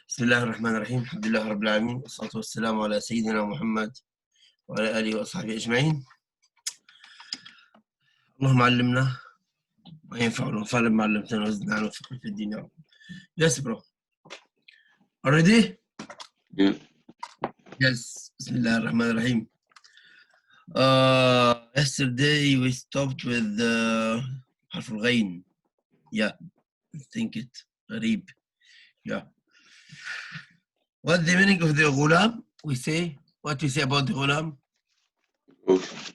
بسم الله الرحمن الرحيم. الحمد لله رب العالمين، والصلاة والسلام على سيدنا محمد وعلى آله وأصحابه أجمعين. اللهم علمنا ما ينفعنا وانفعنا بما علمتنا وزدنا علما وفقنا في الدين يا رب. Yes, bro. Already? Yeah. Yes. بسم الله الرحمن الرحيم. Yesterday we stopped with حرف الغين. Yeah. I think it. غريب. Yeah. What's the meaning of the ghulam? We say. What we say about the ghulam? Okay.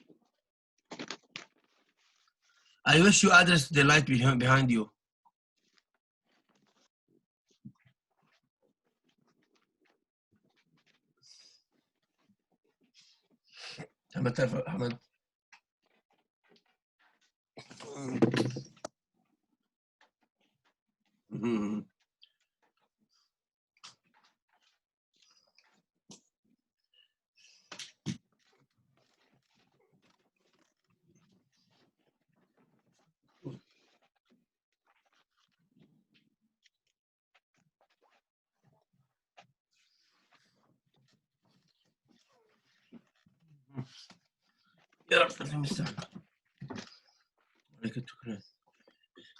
I wish you address the light behind you. أحمد ترفع أحمد. يا رب تفهم الساعة.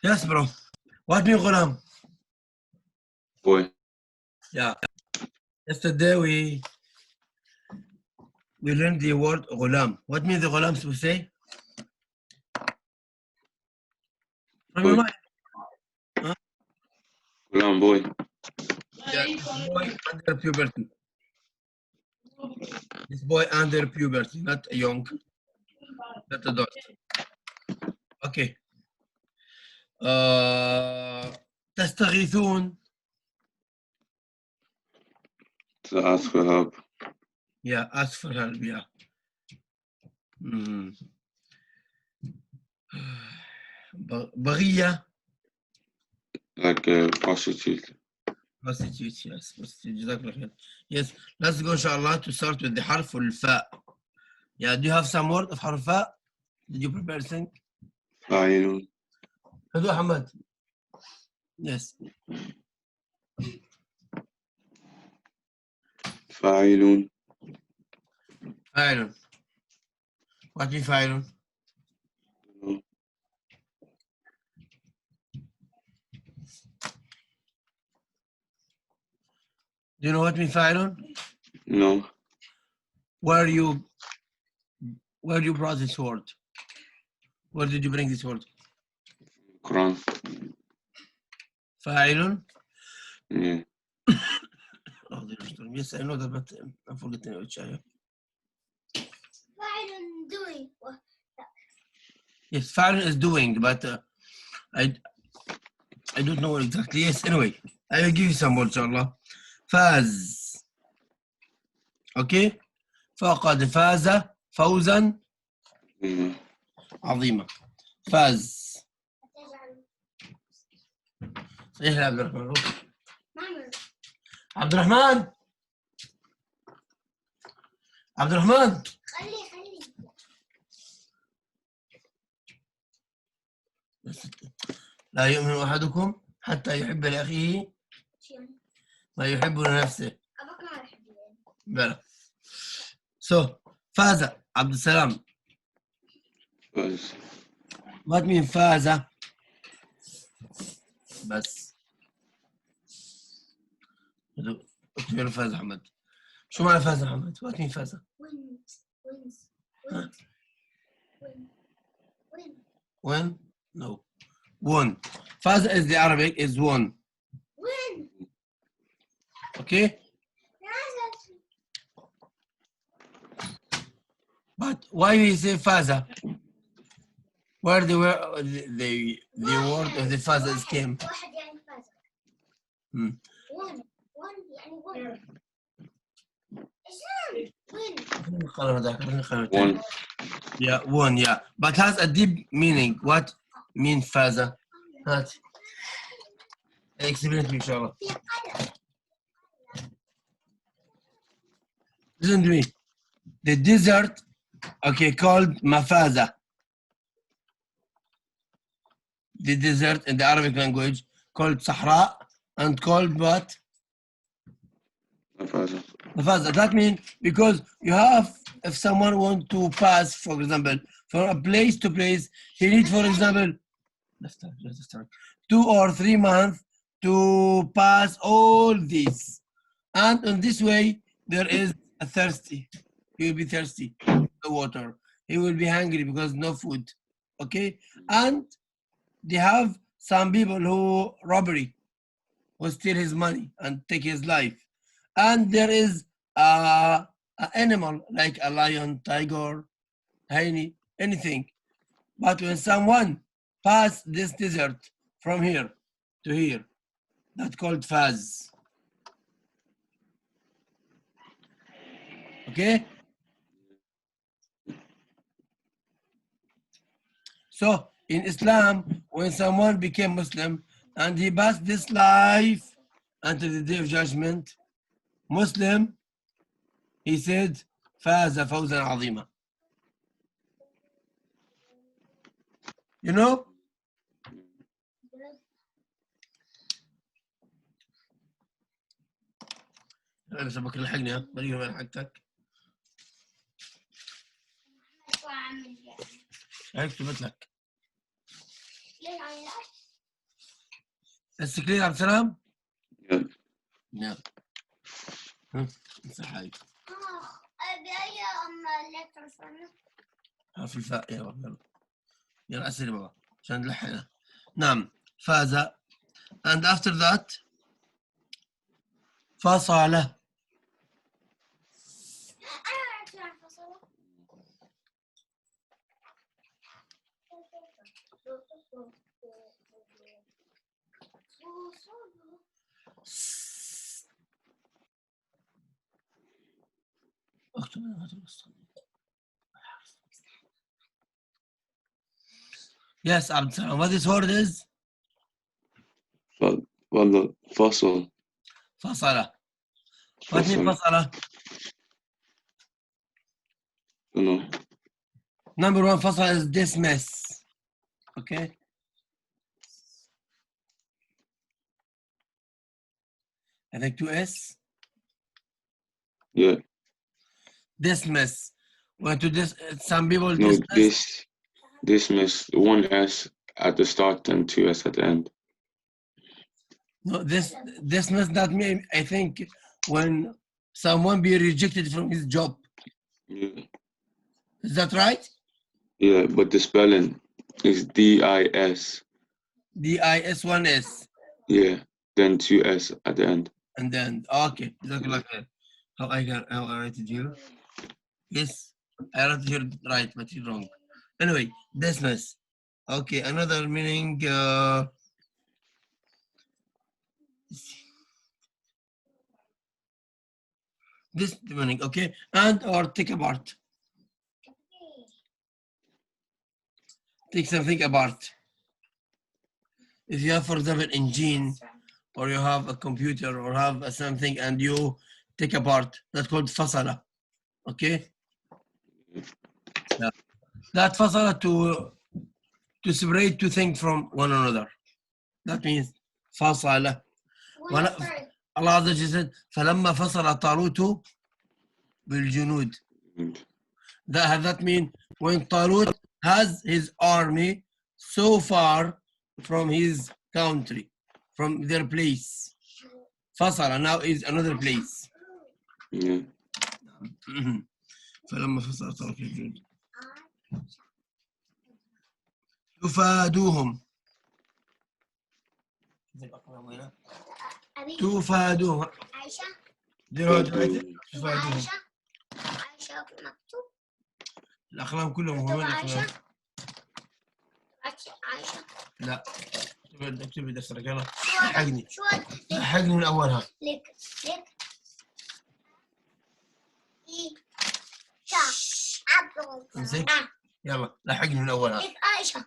Yes, bro. What mean ghulam? Boy. Yeah. Yesterday we learned the word ghulam. What means the ghulam to say? From your Boy. mind. Huh? Ghulam boy. Yeah, this boy under puberty. This boy under puberty, not a young, not adult. Okay. تستغيثون. To ask for help. Yeah, ask for help. Yeah. بغية. Like a prostitute. Prostitute, yes. Prostitute. جزاك الله خير. Yes. Let's go, inshallah, to start with the حرف الفاء. Yeah. Do you have some word of حرف الفاء? Did you prepare something? فاعل. Hello, Ahmed. Yes. فاعل. فاعل. What means فاعل? Do you know what means فاعل? No. Where you brought this word? Where did you bring this word? Quran. فاعل. Yeah. Yes, I know that, but I'm forgetting which I have. doing. Yes, فاعل is doing, but I don't know exactly. Yes, anyway, I will give you some words, inshallah. فاز. Okay? فقد فاز فوزا Yeah. عظيما. فاز. صحيح يا عبد الرحمن. عبد الرحمن. عبد الرحمن. خلي لا يؤمن أحدكم حتى يحب لأخيه ما يحب لنفسه. أبوك ما يحب. بلى. So, فاز عبد السلام. فاز. What mean فاز؟ بس. اكتب له فاز أحمد. شو معنى فاز أحمد؟ What mean فاز؟ When? No. Won. فاز is the Arabic is won. Win. Okay? But why we say faza? Where the word of the fazas came? واحد يعني فاز. Hmm. One يعني one. Win. One. Yeah, one, yeah. But has a deep meaning. What means faza? هات. Explain to me, inshallah. Listen to me. The desert, okay, called mafaza. The desert in the Arabic language called Sahara and called what? فاز. فاز. That means because you have, if someone want to pass, for example, from a place to place, he need, for example, 2 or 3 months to pass all these. And in this way, there is a thirsty. He will be thirsty, no water. He will be hungry because no food. Okay? And they have some people who robbery, who steal his money and take his life. And there is an animal like a lion, tiger, hyena, anything. But when someone pass this desert from here to here, that's called faz. Okay? So in Islam, when someone became Muslim and he passed this life until the day of judgment, Muslim, he said, فاز فوزا عظيما. You know? أنا سبك الحقني ها، مريم من حقتك. هيك كتبت لك. السكرين عبد السلام؟ Yeah. نعم. امسح هاي. أبي أي letters في الفاء يلا يلا أسرع بابا عشان نلحقها. نعم فاز. And after that فصل. Yes, عبد السلام. What this word is? والله فصل. فصل. What means فصل? No. Number 1 فصل is dismiss. Okay. I think 2S. Yeah. Dismiss. When to some people No, dismiss. dismiss. 1 S at the start and 2 S at the end. No, dismiss that mean, I think, when someone be rejected from his job. Yeah. Is that right? Yeah, but the spelling is DIS. DIS 1S. Yeah. Then 2 S at the end. And then okay, like how I write it here. Yes, I wrote it here right, but you're wrong. Anyway, dismiss. Okay, another meaning. This meaning, okay, and or take apart. Take something apart. If you have, for example, engine, or you have a computer, or have something, and you take apart, that's called fasala. Okay. Yeah. That fasala to separate two things from one another. That means fasala. Allah Azza wa Jalla said, فَلَمَّا فَصَلَ طَالُوتُ بِالْجُنُودِ. That means when Talut has his army so far from his country, from their place. فصل now is another place. Yeah. فلما فصل طالوت بالجنود تفادوهم. تفادوهم. عائشة. تفادوهم. عائشة مكتوب. الأقلام كلهم هم الأقلام. عائشة. لا اكتب لي دفترك يلا. لحقني. لحقني من أولها. لك. امسك. يلا لحقني من أولها. لك عائشة.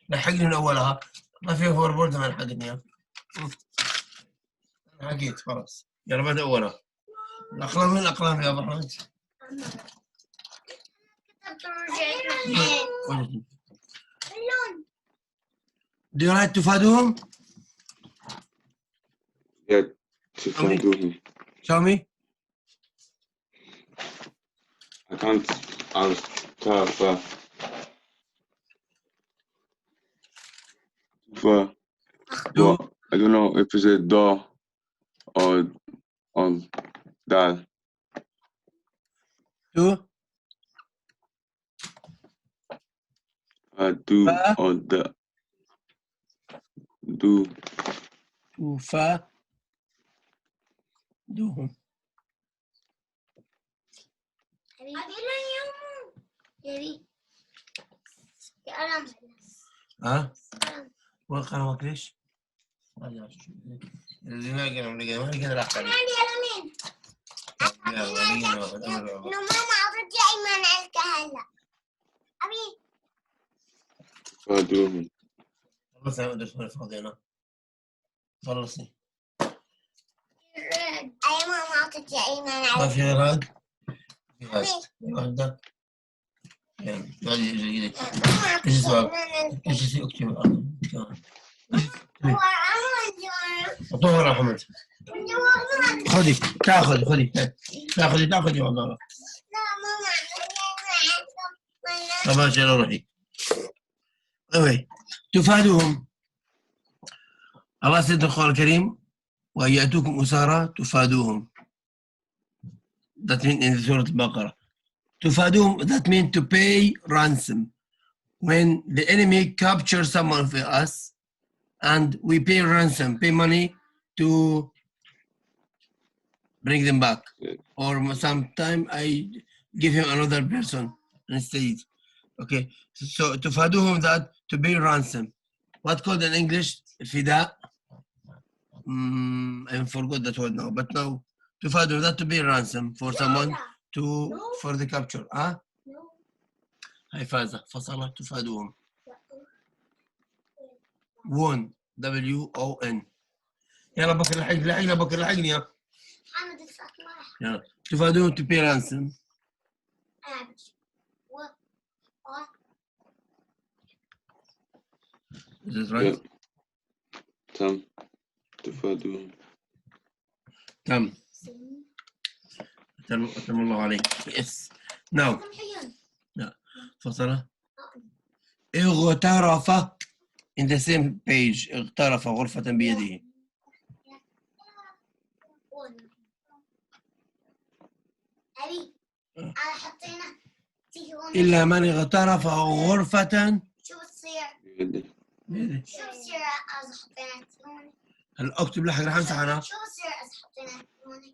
لحقني من أولها. ما في فور بورد ما لحقني. لحقيت خلاص. يلا بدأ أولها. الأقلام من الأقلام يا أبو حمد. Do you like تفادوهم? Yeah. تفادوهم. Show me. I can't اغترف Do. I don't know if it's a do or dal. Do. Do Fa. or the do. وفا دوهم. أبي لا يوم يبي يا ألم ها؟ وين قنوات ليش؟ اللي ما لقينا راح أنا عندي ألمين إنه ماما أعطتني أيمن عليك هلا أبي تفادوهم. خلصنا ما ادري فاضينا. خلصي. أي ماما أعطتني أيمن ما عليك في غاد؟ في غاد. غدا. يعني ايش السؤال؟ ايش اسمه اكتب طهر يا حمد. خذي تاخذي والله. طب ماشي يلا روحي. اوي تفادوهم. الله سيدنا القرآن الكريم وأن يأتوكم أسارى تفادوهم. That means in سورة البقرة. تفادوهم that means to pay ransom. When the enemy captures someone of us and we pay ransom, pay money to bring them back. Or sometime I give him another person instead. Okay, so تفادوهم that to pay ransom. What called in English? فداء. I forgot that word now, but now تفادوهم that to pay ransom for someone for the capture. هاي فازة فصلت تفادوهم. won WON. يلا بكر لحقني يا حامد الفاطمة يلا تفادوهم to pay ransom. Is this right? تم تفادوهم. تم الله عليك. Yes. Now فصلة اغترف in the same page. اغترف غرفة بيده. أبي حطينا إلا من اغترف غرفة شو بتصير؟ بيده. شو بصير إذا حطينا هون؟ هلا اكتب لحق رح امسح انا. شو بصير إذا حطينا هون؟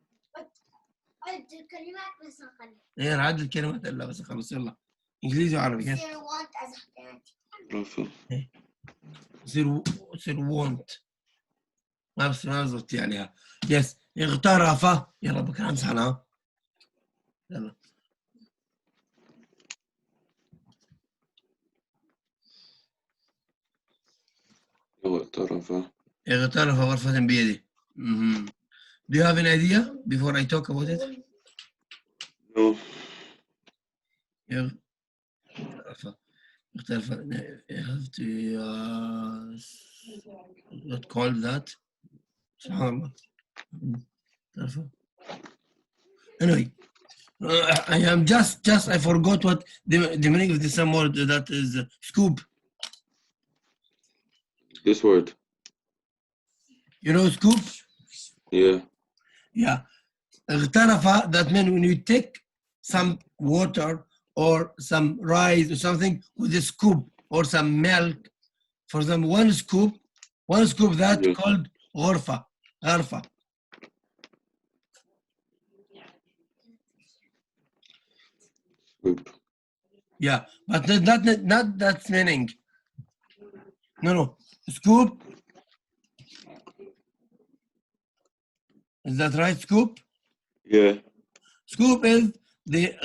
عد الكلمات بس نخلي. ايه انا عدل الكلمات الا بس خلص يلا. انجليزي وعربي كيف؟ بصير want إذا حطينا رفع. يصير want. ما بزبط عليها. يس اغترف. يلا بك امسح انا. يلا اغترف غرفة بيده. Do you have an idea before I talk about it? No. اغترف. You have to not call that. سبحان الله. Anyway, I am just I forgot what the meaning of the same word that is scoop. This word. You know scoop? Yeah. Yeah. اغترف that means when you take some water or some rice or something with a scoop or some milk. For example, one scoop that called غرفة. Scoop. Yeah, but not that meaning. No. Scoop. Is that right? Scoop? Yeah. Scoop is the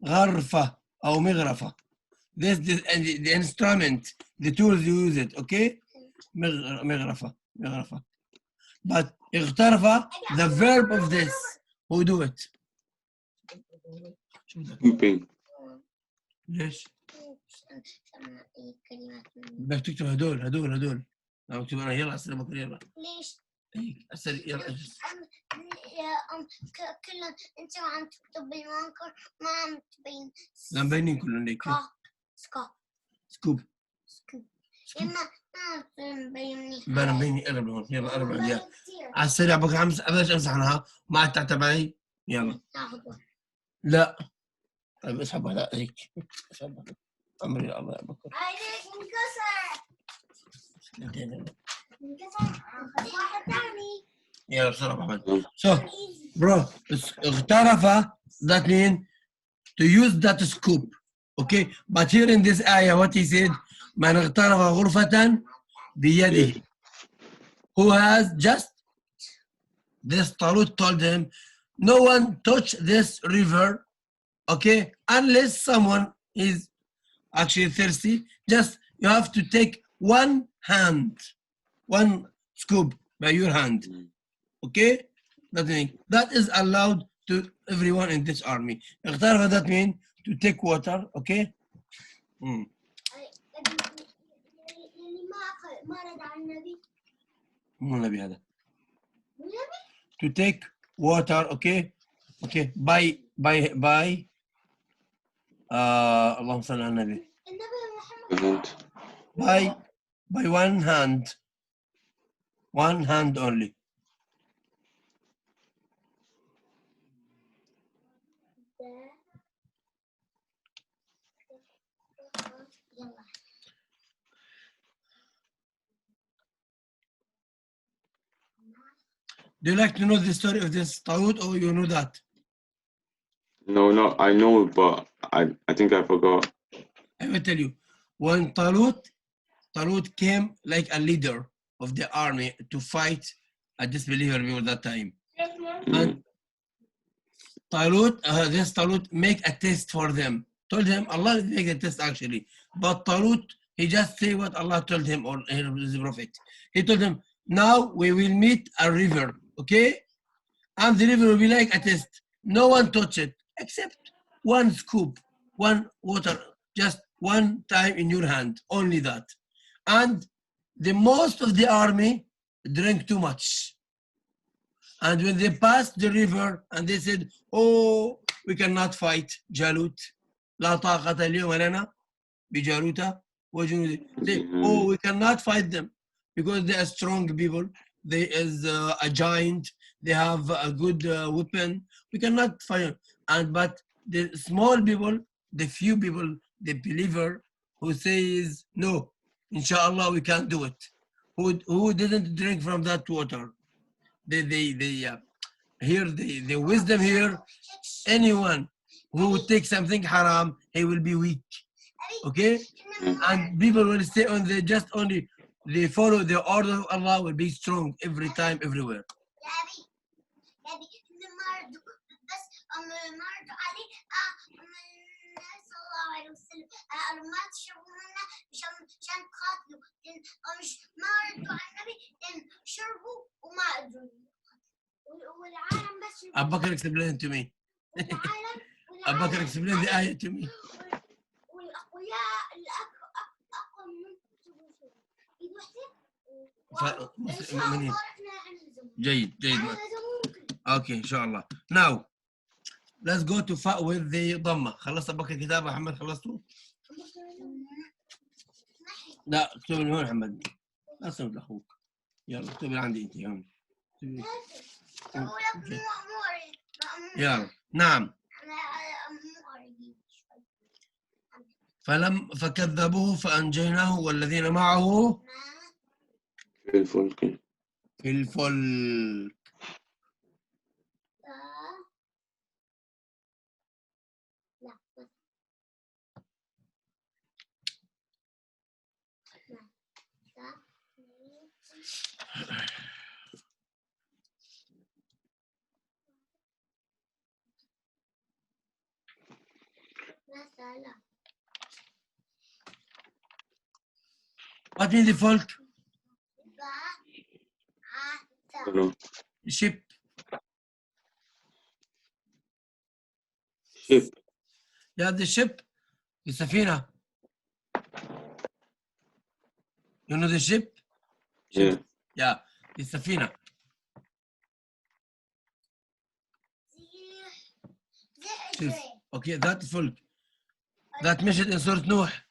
غرفة أو مغرفة. This and the instrument, the tools you use it, okay? مغرفة. But اغترف, the verb of this, who do it? Scooping. ليش؟ بدك تكتب هدول. أو اكتب أنا يلا أسأل بكرة يلا. ليش؟ أسأل يلا. كلكم كلهم انتوا عم تكتب بالمانكر ما عم تبين لا مبينين كلهم ليك. سكوب سكوب. ما مبين بنا مبيني قرب لهون. يلا قرب عندي إياه. كثير على السريع بقى ابلش امسح عنها ما عاد تعتب علي. يلا. ناخذ لا طيب اسحب على هيك. اسحب امري الله يا بكر. عليك انكسر واحد ثاني يلا بسرعة محمد. So bro اغترف that mean to use that scoop. Okay but here in this ayah what he said من اغترف غرفة بيده. Who has just this Talut told him no one touch this river. Okay unless someone is actually thirsty just you have to take one scoop by your hand. Okay that is allowed to everyone in this army. اغترف that mean to take water. Okay اللي ما رد على النبي مو النبي هذا. والنبي To take water. Okay by اللهم صل على النبي. النبي محمد And by one hand only. يلا Do you like to know the story of this Talut or you know that? no, I know, but I think I forgot. I will tell you. When Talut came like a leader of the army to fight a disbeliever before that time. And Talut, this Talut make a test for them. Told him Allah make a test actually. But Talut, he just say what Allah told him or his prophet. He told him, now we will meet a river, okay? And the river will be like a test. No one touch it except one scoop, one water, just one time in your hand, only that. And the most of the army drank too much. And when they passed the river and they said, oh, we cannot fight Jalut. لا طاقة اليوم لنا بجالوت وجنوده. Oh, we cannot fight them because they are strong people. They is a giant. They have a good weapon. We cannot fight. But the small people, the few people, the believer who says no, inshallah we can't do it. Who didn't drink from that water? Here the wisdom here. Anyone who takes something haram, he will be weak. Okay, and people will stay on the just only they follow the order of Allah will be strong every time, everywhere. يا أبي مرضوا بس مرضوا عليه النبي صلى الله عليه وسلم قالوا ما تشربوا منها عشان تقاتلوا مش مرضوا على النبي شربوا وما قدروا والعالم بس Abu Bakr explain to me. Abu Bakr explain the ayah to me. والأقوياء الأقوى من إيد واحدة جيد اوكي ان شاء الله. Now let's go to فاء with the ضمه. خلصت ابو بكر الكتاب محمد؟ خلصتوا؟ لا اكتب لي هون محمد لا تصير لاخوك. يلا اكتب لي عندي انت هون. يلا نعم. فكذبوه فأنجيناه والذين معه في الفلك. في الفلك. What means the folk? No. Ship. Ship. Yeah, the ship. The safina. You know the ship? Yeah. Yeah, the safina. شوف اوكي ذات الفلك ذات مشهد in سورة نوح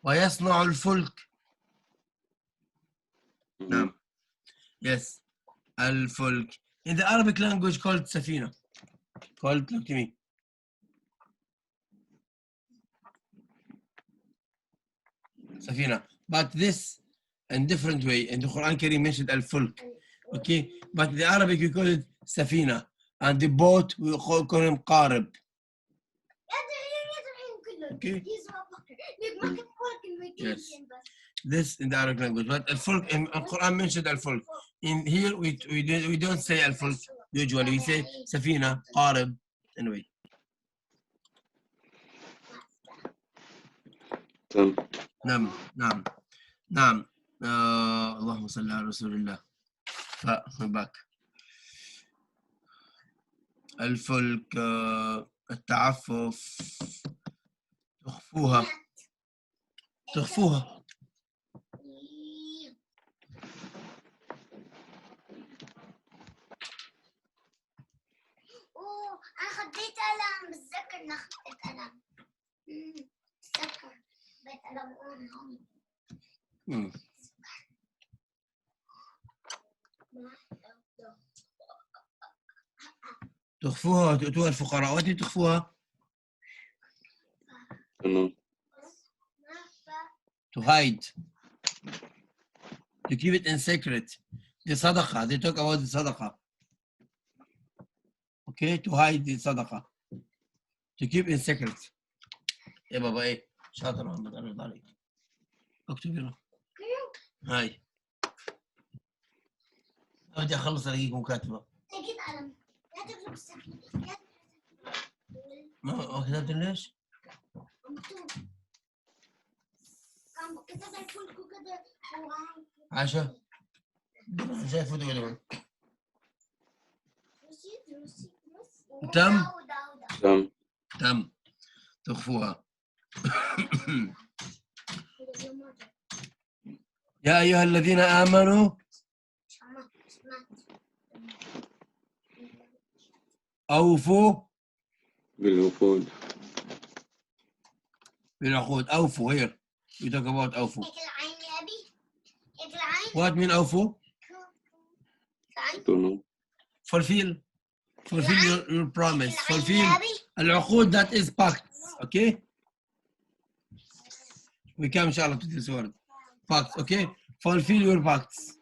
ويصنع الفلك. نعم. Yes. الفلك. In the Arabic language called سفينة. Called look to me. سفينة. But this in different way. In the Quran Kareem mentioned الفلك. Okay. But in the Arabic we call it سفينة. And the boat we call him قارب. Okay. Yes. This in the Arabic language. But الفلك in Quran mentioned الفلك. In here we don't say الفلك usually. We say سفينة قارب. Anyway. تمام. نعم. اللهم صل على رسول الله. باك. الفلك التعفف تخفوها. اوه انا خديت قلم بتذكر اني خديت قلم. بتذكر بيت قلم هون. تخفوها وتؤتوها الفقراء. وأنت تخفوها. تمام. To hide. To keep it in secret. The صدقة. They talk about the صدقة. Okay, to hide the صدقة. To keep in secret. يا بابا إيه؟ شاطر محمد أنا رضا عليك. اكتب هنا. هاي. بدي أخلص ألاقيكم كاتبة. لقيت قلم. لا تكتب السفينة. ما كتبت ليش؟ مكتوب. كان كتب الفلك وكذا. عاشا. شايف فوتو كده. تم. تخفوها. يا أيها الذين آمنوا أوفوا بالوقود. بالعقود. أوفوا here. We talk about أوفوا. العين يا أبي. العين. What mean أوفوا? Fulfill your promise. Fulfill العقود that is pact. Okay? We come inshallah to this word. Pact. Okay? Fulfill your pacts.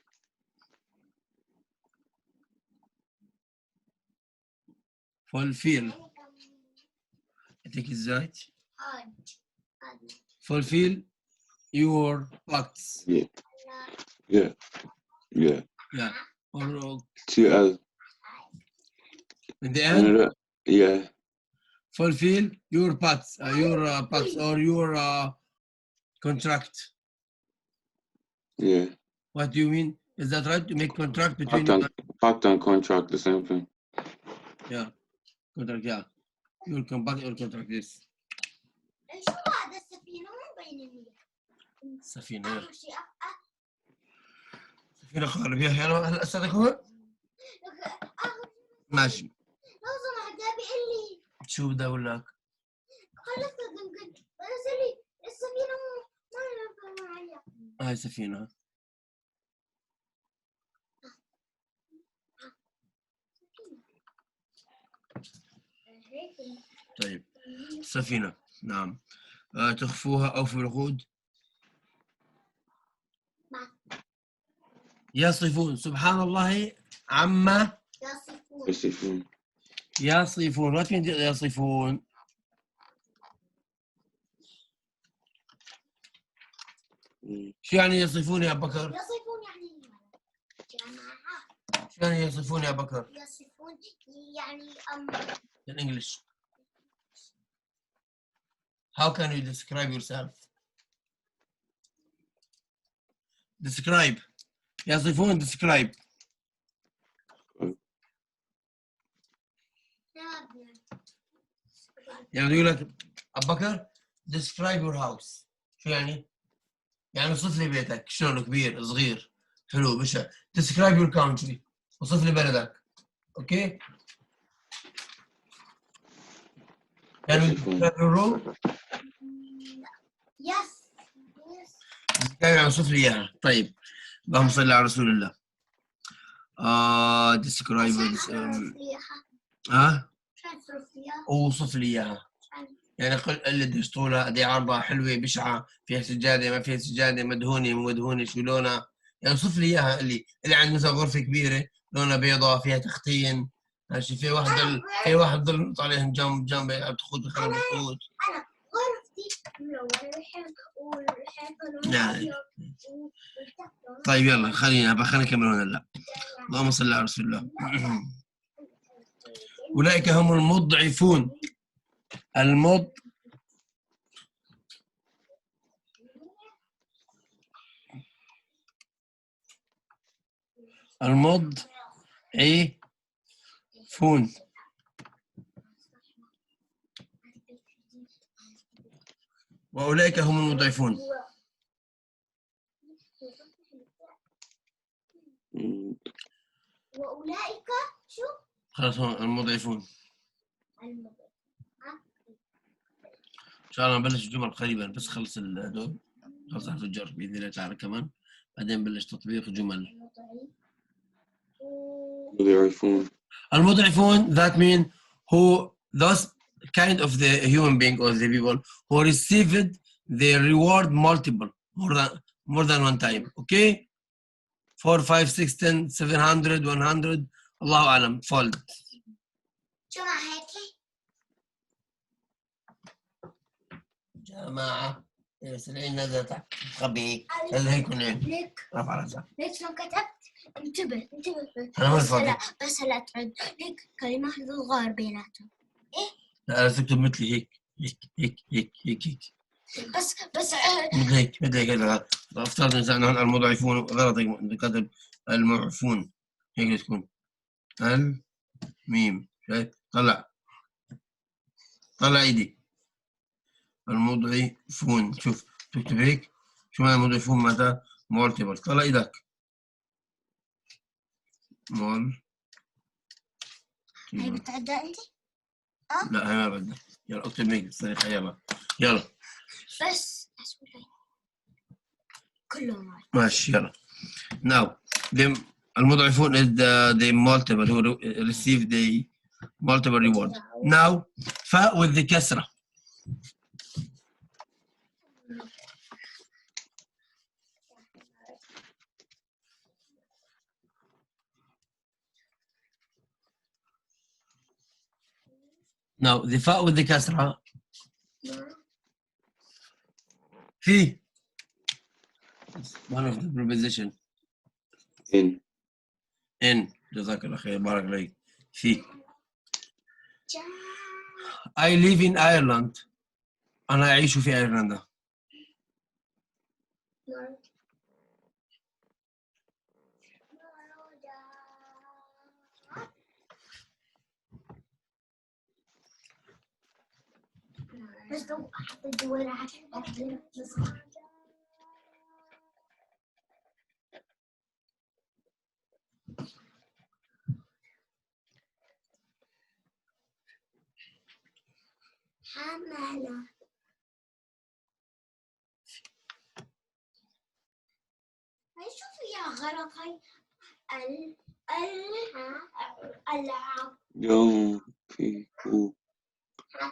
Fulfill. I think it's right. Fulfill your pacts. Yeah. Or TL. in the end. Yeah. Fulfill your pacts. Pacts or your contract. Yeah. What do you mean? Is that right? To make contract between pact and contract, the same thing. Yeah. Contract, yeah. Your compact or contract, yes. شو هذا السفينة وين بين سفينة. سفينة خارب يا أخي. هلا أستاذك هو؟ ماشي. لو سمحت أبي قل لي. شو بدي أقول لك؟ خلصت يمكن بس لي السفينة ما ينفع معي. هاي سفينة. طيب. سفينة. نعم. تخفوها أو في العقود. يصفون. سبحان الله عما يصفون. ما فين يصفون. شو يعني يصفون يا بكر؟ يصفون يعني شو يعني يصفون يا بكر؟ يصفون يعني In English. How can you describe yourself? Describe. يصفون. Describe. يعني يقول لك أبو بكر describe your house. شو يعني؟ يعني وصف لي بيتك شلونه كبير صغير حلو بشع. describe your country. وصف لي بلدك. اوكي؟ كانوا الفون. يكرروا يس كانوا يوصف لي اياها. طيب اللهم صل على رسول الله. describe اوصف لي اياها. يعني قل قديش طولها، قد ايه عرضها، حلوه بشعه، فيها سجاده ما فيها سجاده، مدهونه مو مدهونه، شو لونها؟ يعني اوصف لي اياها. اللي عند مثلا غرفه كبيره لونها بيضاء فيها تختين ماشي، في واحد ضل نقط عليهم جنب تخوت بخرب الخوت. انا غرفتي ملونه والحيطه يعني طيب يلا خلينا نكمل هلا. اللهم صل على رسول الله. اولئك هم المضعفون. المضعفون. واولئك هم المضعفون. واولئك شو؟ خلاص هم المضعفون. ان شاء الله نبلش الجمل قريبا، بس خلص هدول، خلص حرف الجر باذن الله تعالى كمان، بعدين بلش تطبيق جمل. مضعفون. المضعفون that mean who those kind of the human being or the people who received the reward multiple more than one time. Okay, 4 5 6 10 700 100 الله اعلم fold. شو مع هيك؟ جماعة سلعين نزل تحت خبي هذا هيك ونعم ليك رفع راسك. ليك شلون كتبت؟ انتبه أنا ما بس فاضي. بس هلا تعد ليك كلمات صغار بيناتهم. لا أنا تكتب مثلي هيك هيك بس مثل هيك هذا افترض إنسان هون المضعفون غلط كتب المعفون هيك تكون الميم شايف. طلع ايدي. المضعفون شوف تكتب هيك. شو معنى المضعفون؟ معناتها مولتيبل. طلع ايدك. هي بتعدى انت؟ لا هي ما بدنا. يلا اكتب هيك بالطريقة يلا بس كلهم ماشي يلا. Now المضعفون is the multiple who receive the multiple reward. Now فاء with the كسرة. Now the فاء with the كسرة في one of the preposition in جزاك الله خير بارك عليك. في I live in Ireland. أنا أعيش في أيرلندا. بس لو حطيت ولا حمالة. شوف يا غلط هاي العب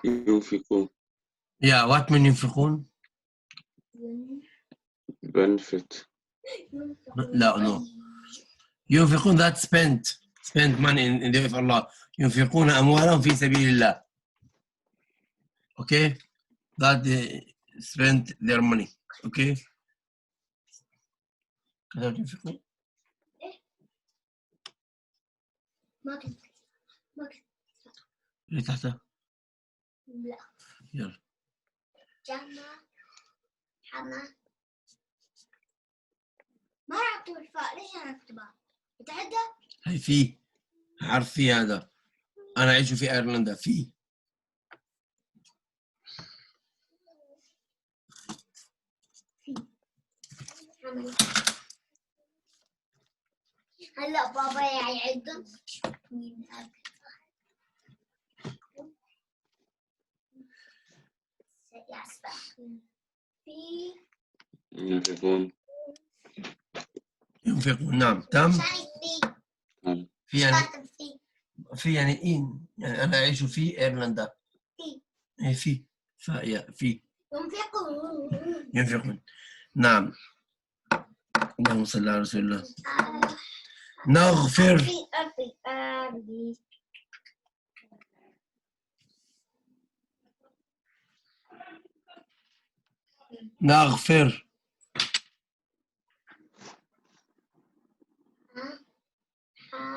ينفقون. Yeah, what mean ينفقون؟ benefit. لا no. ينفقون that spend money in the way of Allah. ينفقون أموالهم في سبيل الله. Okay, that they spend their money. Okay. كتبت ينفقون؟ ما كنت اللي تحتها. لا يلا. جمع حما ما راح اكتب الفاء. ليش انا اكتبها؟ يتعدى؟ هي في حرف في هذا. أنا أعيش في أيرلندا. في هلا بابا يعد. في ينفقون. ينفقون. نعم تم. عشان في نعم. في يعني كاتب في يعني إن، يعني أنا أعيش في إيرلندا. في. إيه في في ينفقون. ينفقون. نعم. اللهم صل على رسول الله. آه. نغفر. أربي. نغفر.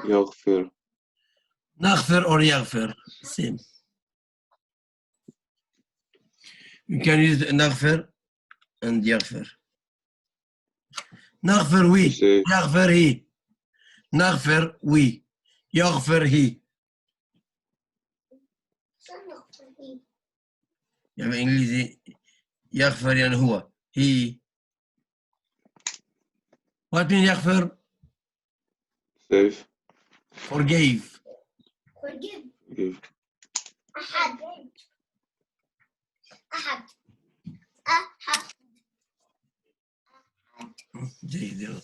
يغفر. نغفر or يغفر. Same. You can use نغفر and يغفر. نغفر وي. Say يغفر هي. نغفر وي. يغفر هي. يعني بالإنجليزي يغفر يعني هو. هي. What mean يغفر؟ save. Forgave. Give. أحد. جيد.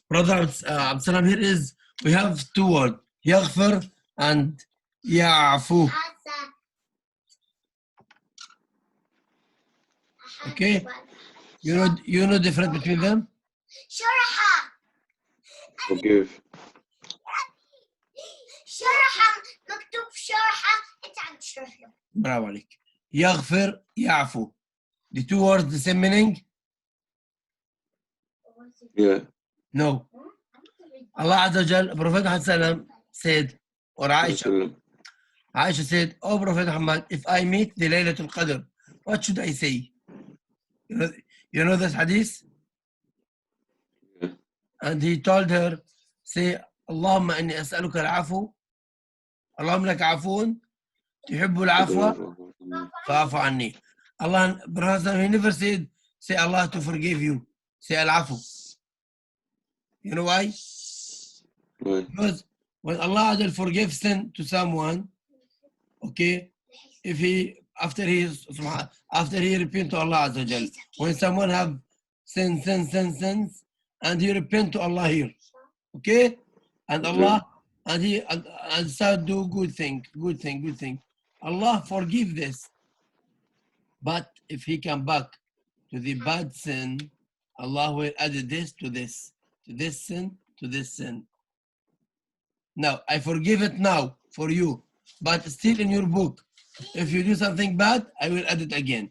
Brother Absalam, here is, we have two words. يغفر and يعفو. Okay. You know difference between them? شرحة. Forgive. شرحة مكتوب شرحة. أنت عم تشرح له. برافو عليك. يغفر يعفو. The two words the same meaning? Yeah. No. Allah Azza wa Jal, Prophet Muhammad said, or Aisha said, oh Prophet Muhammad, if I meet the Laylatul Qadr, what should I say? You know this hadith? Yeah. And he told her, say, اللهم إني أسألك العفو. اللهم لك عفو تحب العفو فاعف عني. Allah, brother, he never said, say Allah to forgive you. Say al-afu. You know why? Why? Because when Allah Azza forgives sin to someone, okay, if he after he repent to Allah Azza Jal, when someone have sins, and he repent to Allah here, okay, and Allah and he and start do good thing. Allah forgive this, but if he come back to the bad sin, Allah will add this to this sin to this sin. Now, I forgive it now for you, but still in your book, if you do something bad, I will add it again.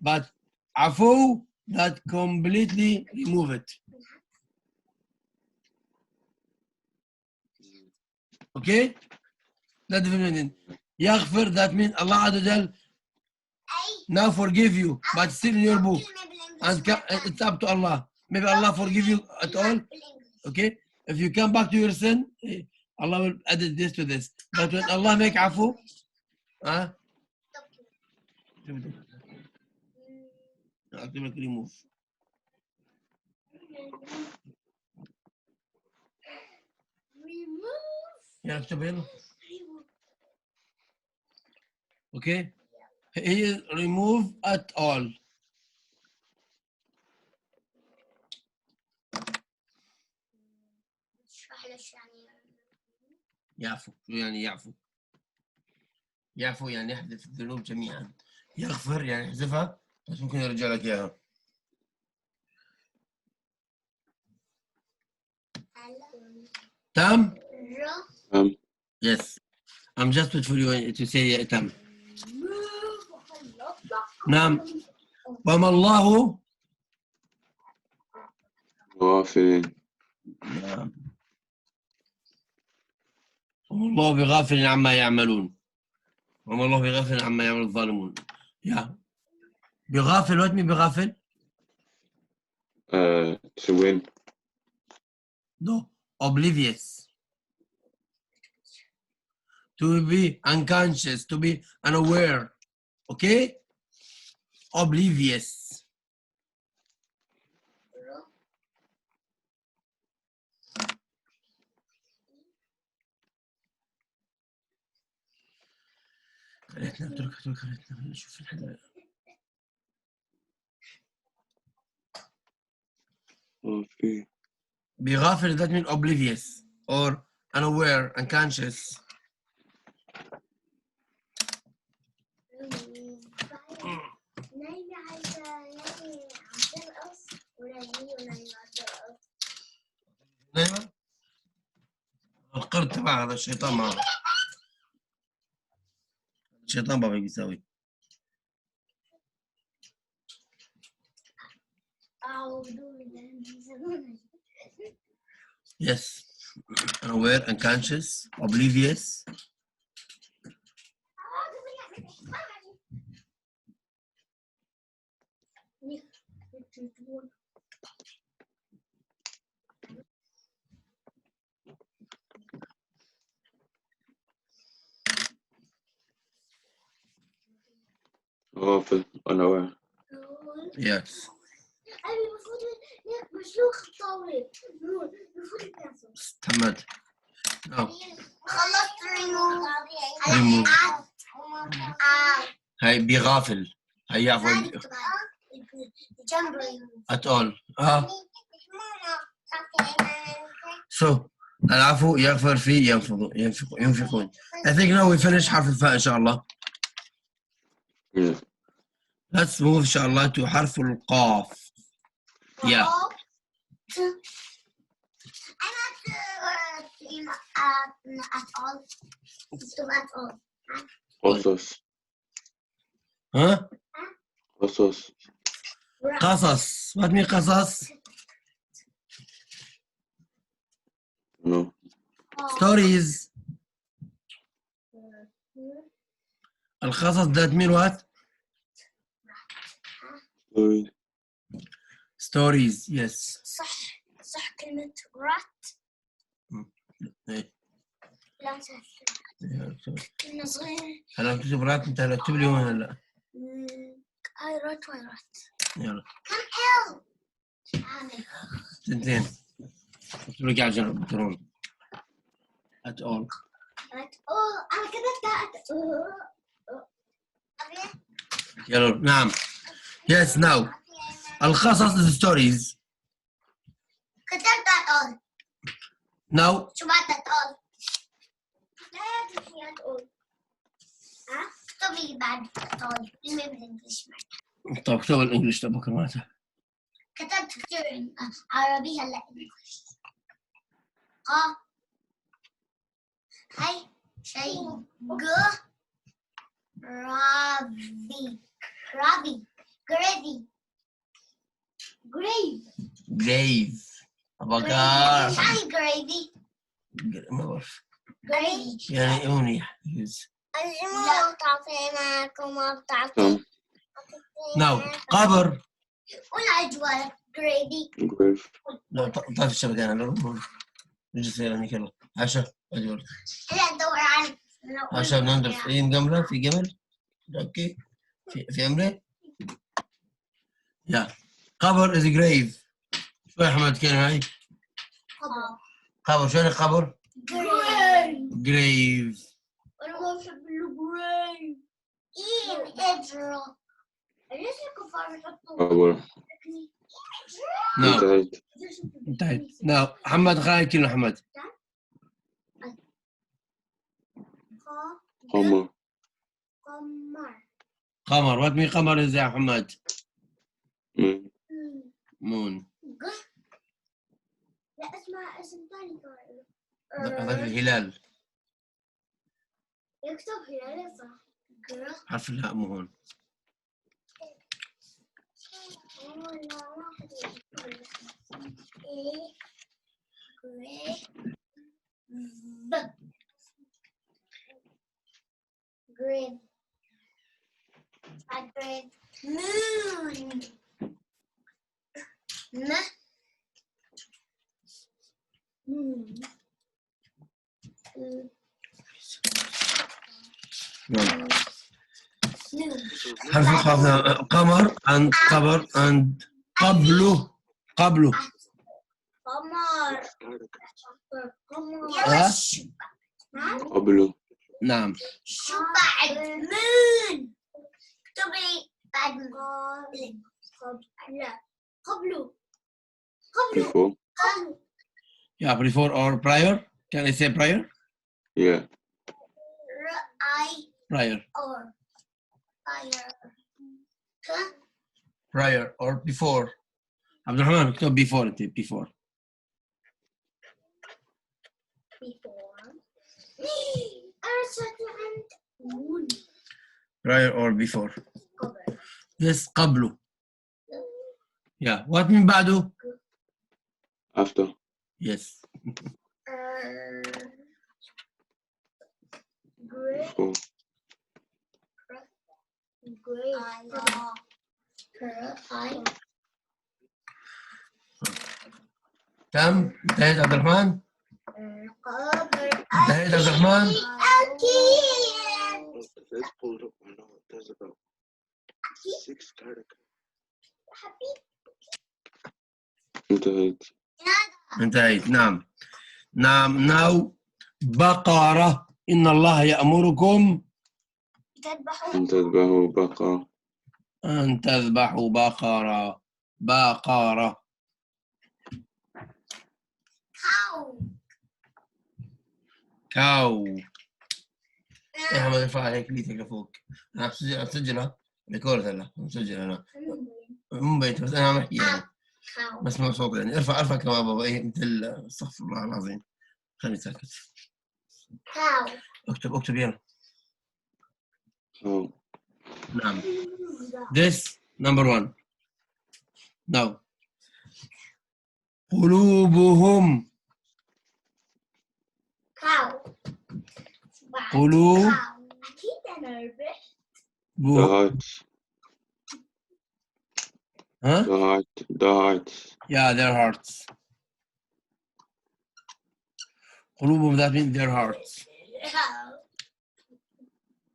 But afu, that completely remove it. Okay? That's the meaning. Yaghfir, that means Allah Azza Jal now forgive you, but still in your book. And it's up to Allah. Maybe Allah forgive you at all. Okay? If you come back to your sin, Allah will add this to this. But when Allah make afu, remove. Yeah, okay? He is remove at all. يعفو. يعني يعفو. يعفو يعني يحذف الذنوب جميعا. يغفر يعني يحذفها بس ممكن يرجع لك اياها. تم؟ Yes. I'm just waiting for you to say تم. نعم. وما الله غافل. نعم. وما الله بغافل عما يعملون. وما الله بغافل عما يعمل الظالمون. Yeah. بغافل, what mean بغافل? To win. No. Oblivious. To be unconscious, to be unaware. Okay? Oblivious. خليتنا نشوف الحلقة. في بغافل that means oblivious or unaware, unconscious. نايمة عايزة يعني عم ترقص ولا هي نايمة عم ترقص؟ دايما القرد تبع هذا الشيطان ما بعرف. الشيطان بابا بيساوي. أعوذ بالله من الشيطان. Yes. Unaware, unconscious, oblivious. غافل unaware. Yes. أبي المفروض مشلوخ الطاولة. المفروض يتناسب. محمد. No. خلصت ريموف. Remove. هاي بغافل. هاي يعفو جنب ريموف. at all. So العفو يغفر فيه ينفقون. I think now we finish حرف الفاء إن شاء الله. Yeah. Let's move إن شاء الله to حرف القاف. Yeah. at all. At all. قصص ها؟ قصص قصص. What mean قصص? no Stories. القصص that mean what? story Stories. Yes. صح كلمة rat. إيه. لا كنا صغير. هلا بتكتب رات انت هلا اكتب لي هون هلا. هاي رات وهاي رات. يلا. كم عامل. تنتين. اكتب لك على جنب بترون. At all. أنا كتبت يلا نعم. Yes now. القصص is stories. كتبت at all. Now. شو بعد at all؟ لا تكتبي at all. اكتبي بعد at all. كلمة بالإنجليش معنا. طب اكتب الانجليش تبعك معناتها. كتبت كتير عربي هلا انجليش. هاي شيء رابي grave. أبقار. ايش يعني جريفي؟ ما بعرف. جريفي يعني أونيح. لا تعطي معكم ما بتعطي. Now قبر. قول على جوالك جريفي. grave لا طفي الشبكة أنا نجي سيراني كلا. عشا أجور. هلا ندور على عشا بننظر في جملة في جمل. أوكي. في أمري. يا قبر is grave. شو يا أحمد كلمة هاي؟ قبر شو يعني قبر؟ grave. أنا ما بحب الجريف. اجرى. ليش الكفار يحطوا قبر نعم. انتهيت انتهيت. نعم محمد خلينا كلمة محمد. قمر قمر. what mean قمر is يا محمد؟ مم. moon. لا اسمع اسم ثاني هذا الهلال. يكتب هلال صح. حرف الهاء مو هون. Green. Moon. نعم. حرف القاف. قمر and قبر and قبله. قمر. قبله نعم. شو بعد مون؟ اكتبي بعد لا قبله before. Yeah, before or prior. Can I say prior? Yeah. Prior. or fire. Prior or before. عبد الرحمن اكتب before انت before. Before. أرسلت عند مون. Prior or before. قبل. Yes, قبله. Yeah. What من بعده? After. Yes. Great. Before. كم؟ انتهيت عبد الرحمن؟ انتهيت عبد الرحمن؟ أكيد. Let's pull it up. I know there's about 6 characters. انتهيت. انتهيت. نعم. نعم. Now بقرة. إن الله يأمركم تذبحوا. أن تذبحوا بقرة. أن تذبحوا بقرة. بقرة. cow. كاو. يا حمد ارفع هيك ليتك لفوق. أنا بسجلها ريكورد هلا مسجل أنا مو بيت بس أنا عم أحكي يعني cow. مسموع صوت يعني ارفع كمان بابا إيه مثل استغفر الله العظيم خليني ساكت. cow. اكتب يلا. أو نعم. This number one. Now. قلوبهم. cow. قلوب. أكيد أنا ربحت. the hearts. ها؟ The hearts. Yeah, their hearts. قلوبهم that means their hearts.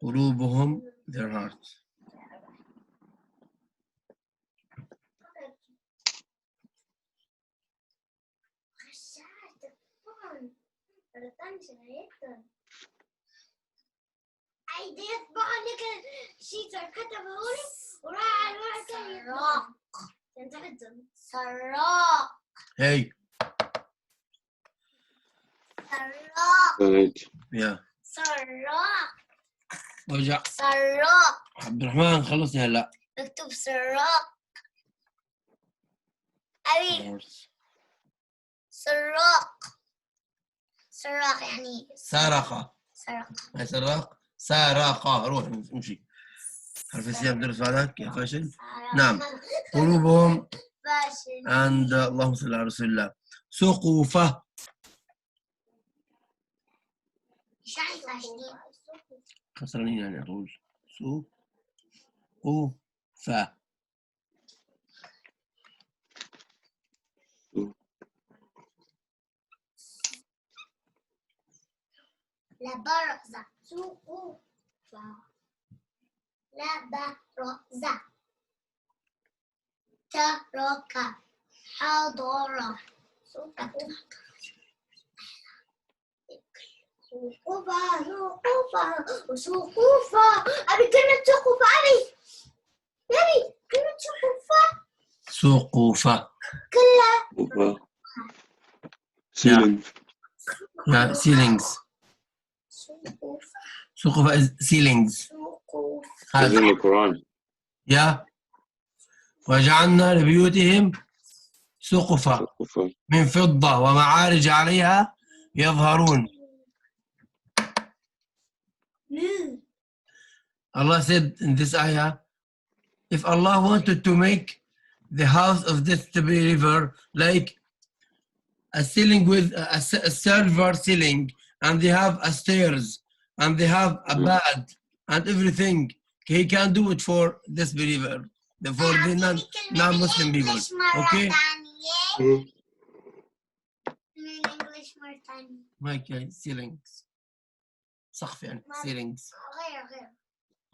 قلوبهم their hearts. عيدي يطبع لك شيء كتبه لي وراح على الورقة سراق. سراق. Hey. سراق. انتهيت. Yeah. سراق. ارجع. سراق. عبد الرحمن خلصني هلا. اكتب سراق. أبي سراق. سراق يعني سرقة. سرق. ما سرق. سرقة. روح امشي. حرف السين درس بعدك يا فاشل. نعم. قلوبهم فاشل. and اللهم صل على رسول الله. سقوفة. ايش يعني فاشلين؟ خسرانين يعني أقول. سقوفة. لا برزة. سقوفة. لا برزة. ترك. حضر. سقوفة. أبي كلمة سقوفة. أبي كلمة سقوفة. سقوفة. كلها. Ceiling. Yeah, ceilings. سقوفة. سقوفة is ceilings. سقوفة. It's in the Quran. Yeah. وجعلنا لبيوتهم سقفا سقف. من فضة ومعارج عليها يظهرون. Allah said in this ayah, if Allah wanted to make the house of this believer like a ceiling with a silver ceiling, and they have a stairs, and they have a bed, and everything, he can do it for this believer, for the non-Muslim people. Okay? Okay, ceilings. سقف يعني ceilings. غير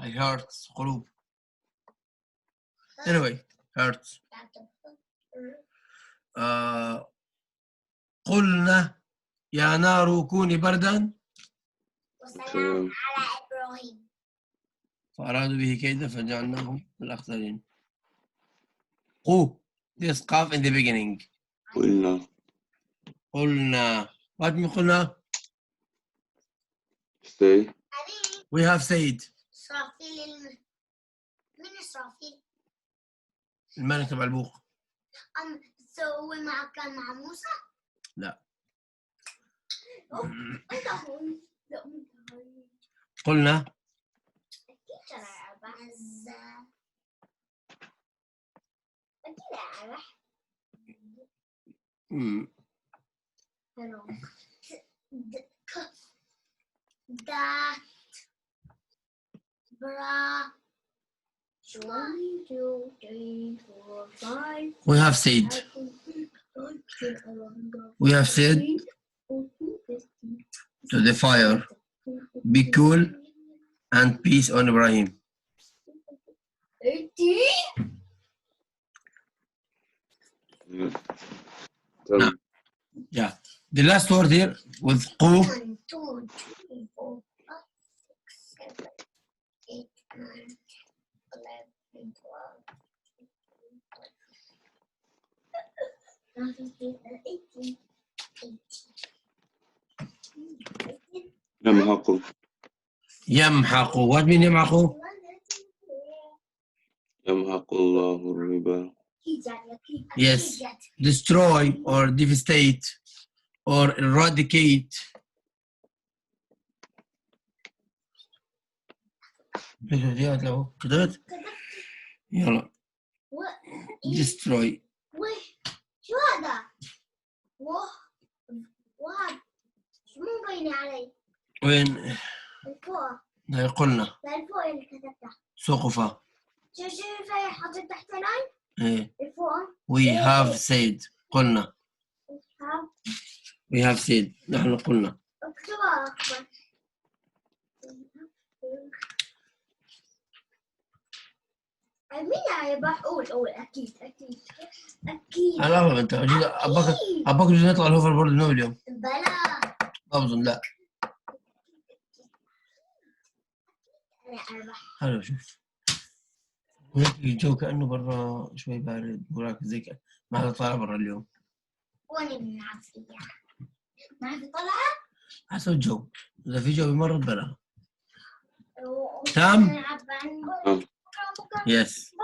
Like hearts, قلوب. Anyway, hearts. قلنا يا نار كوني بردا وسلام على إبراهيم. فأرادوا به كيدا فجعلناهم الأخسرين. قو. This قاف in the beginning. قلنا. What mean قلنا? Say. علي We have said. إسرافيل مين إسرافيل؟ الملك تبع البوق. سوي معك كان مع موسى؟ لا. أنت هون. لا أنت هون. قلنا. أكيد ترى بعز. أكيد أعرف. Hello. That. Bra. 1, 2, 3, 4, 5. We have said. We have said to the fire, be cool and peace on Ibrahim. 18. Tell. Yeah. The last word here with قو. 1, 2, 3, 4, 5, 6, 7, 8, 9, 11, 12, 18. 18. يمحق. يمحق. What mean يمحق? يمحق الله الربا. Yes. Destroy or devastate or eradicate. كتبت؟ يلا. Destroy. شو هذا؟ وهذا شو مو باين علي؟ وين؟ الفوق قلنا الفوق اللي كتبته سقفة. شوف حطيت تحت لاين إيه. الفوق. We have said. قلنا. We have said. نحن قلنا. اكتبها أكبر. مين يبقى قول أكيد. أنا أفهم أنت. أباك جزء نطلع الهوفر بورد نو اليوم. بلا. أظن لا. أنا أربح. حلو شوف. هيك الجو كأنه برا شوي بارد وراك زي كده. ما حدا طالع برا اليوم. وين بنلعب فيها؟ ما في طلعة؟ حسب الجو. إذا في جو بمرض بلا. تام؟ يس.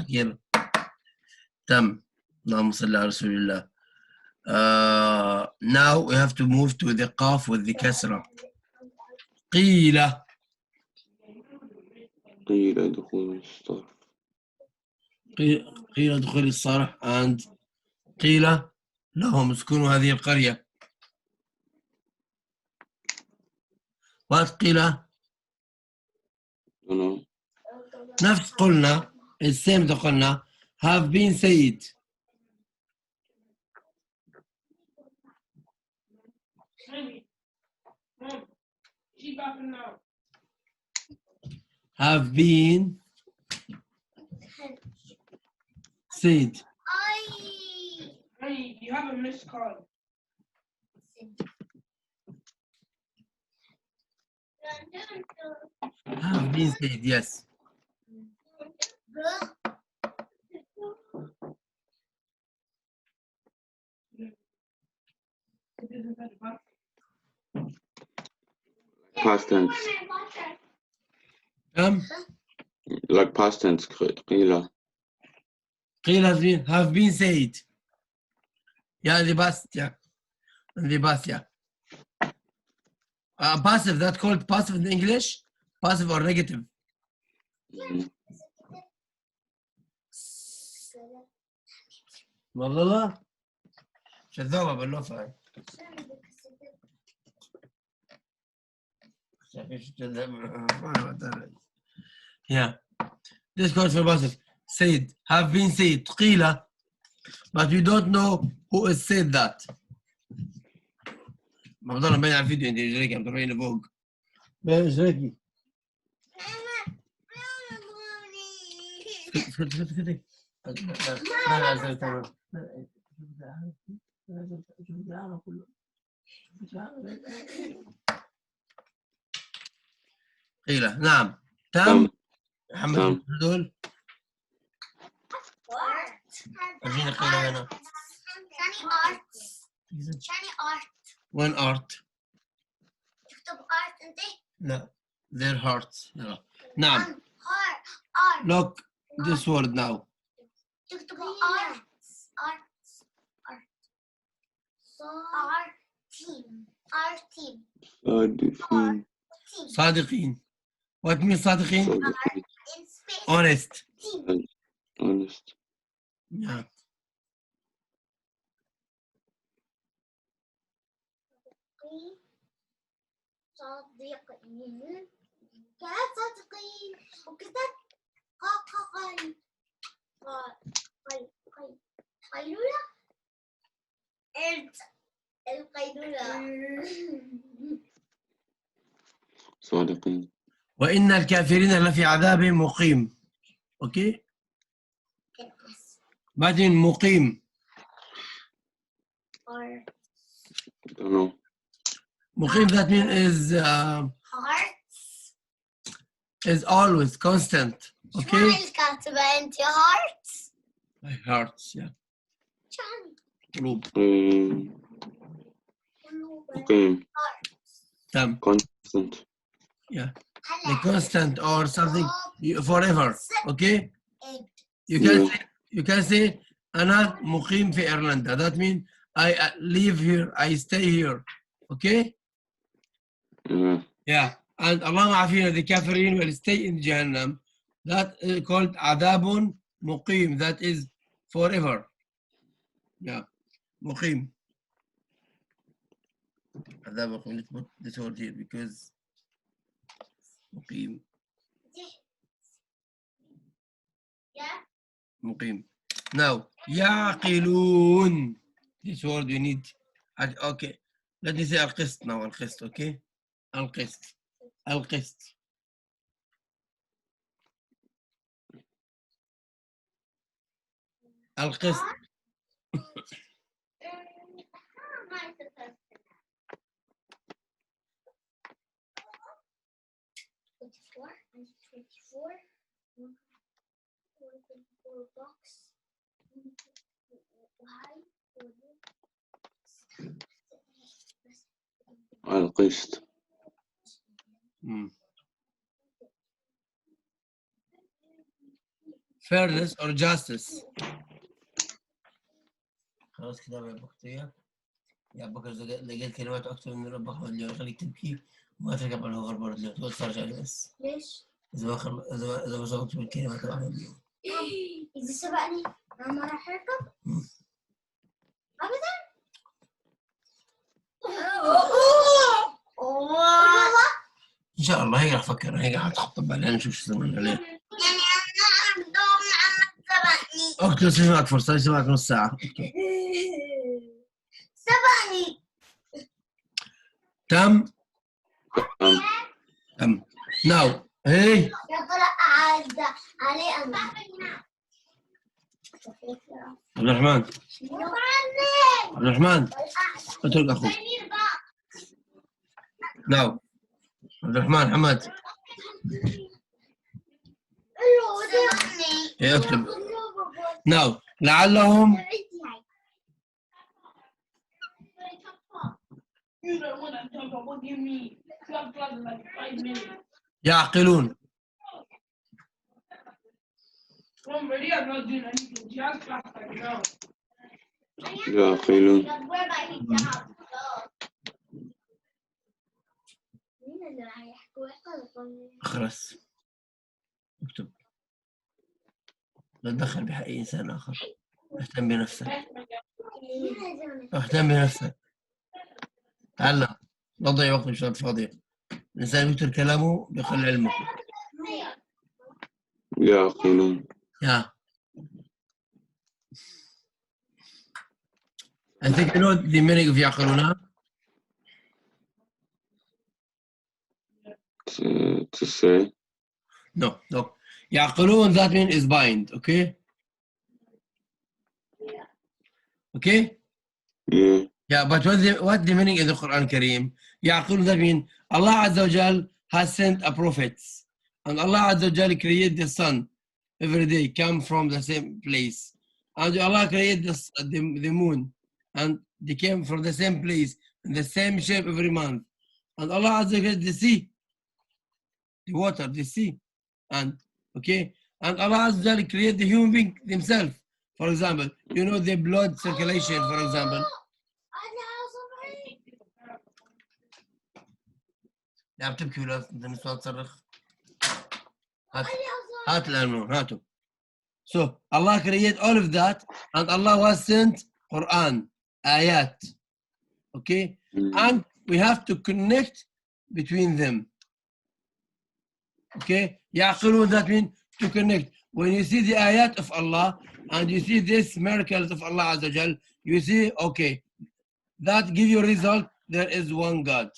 يلا. تم. اللهم صل على رسول الله. Now we have to move to the قاف with the كسرة. قيل. قيل دخول الصرف. قيل دخول الصرح and قيل لهم اسكنوا هذه القرية. what قيل؟ نفس قلنا السيم ده قلنا have been said. have been said. Hey, you have a missed call. have been said, yes. Past tense. Like past tense. قيل. قيل have been said. Yeah, the past, yeah. The past, yeah. Passive, that's called passive in English? Passive or negative? والله شذوبة باللوفة. Yeah. This goes for passive. Said, have been said. قيل. But we don't know who has said that. ما بضل مبين على الفيديو انت اجريكي عم ترفعيني فوق. بين اجريكي. اسكتي. ما نزلت انا. قيل نعم. تام. محمد هدول. عارفين قيلوا هنا شاني arts شاني art وين art تكتب art انت لا their hearts يلا نعم art look this word now تكتب art team صادقين. صادقين what means صادقين صادقين. in space honest team honest. yeah. صادقين كانت صادقين وكتبت قيلولة القيلولة صادقين. وإن الكافرين لفي عذاب مقيم أوكي بعدين مقيم don't know. مقيم that means is always constant شو okay الكاتبة انت hearts my hearts yeah قلوب مقيم. تمام constant. yeah the constant or something forever okay you can say أنا مقيم في إيرلندا that means I live here I stay here okay yeah and Allah عافينا the كافرين will stay in جهنم that is called عذاب مقيم that is forever yeah مقيم عذاب مقيم let's put this word here because مقيم مقيم now يعقلون this word we need okay let me say القسط now القسط okay القسط القسط القسط القسط. fairness or justice خلاص كده يا بكتيريا يا بكر لقيت كلمات اكثر من رب احمد اليوم خليك تبكي وما ترجع على الغربة اليوم تقول ترجع لي بس ليش؟ اذا ما سبقت بالكلمات تبع اليوم إذا سبقني ما راح أركب؟ أبدا؟ ان شاء الله هي راح افكر هي راح تخطب علينا نشوف شو سوينا عليه يعني أنا بدون محمد سبقني اكتب سمعك فرصة سمعك نص ساعة اكتب سبقني تم تم ناو هي يا طلع عاد علي أنا عبد الرحمن عبد الرحمن اترك اخوك ناو عبد الرحمن حماد هي اكتب ناو لعلهم يعقلون يعقلون. خلاص اكتب لا تدخل بحق انسان اخر اهتم بنفسك اهتم بنفسك تعلم لا تضيع وقت بشغلات فاضية الانسان يكتر كلامه بيقل علمه يعقلون. yeah I think you know the meaning of يعقلون to say. no يعقلون that means is bind okay yeah but what the meaning in the Quran Kareem يعقلون that means Allah Azza wa Jal has sent a prophet and Allah Azza wa Jal created the sun every day come from the same place And Allah created the moon, and they came from the same place, in the same shape every month. And Allah Azza created the sea, the water, the sea. And okay, and Allah Azza created the human being themselves. For example, you know the blood circulation, for example. لا بتبكي ولا النسوان تصرخ. هات الأنور هاتوا. So Allah created all of that, and Allah was sent Quran, ayat. Okay, and we have to connect between them. Okay, يعقلون, that means to connect. When you see the ayat of Allah and you see this miracles of Allah Azza Jal, you see, okay, that give you a result. There is one God.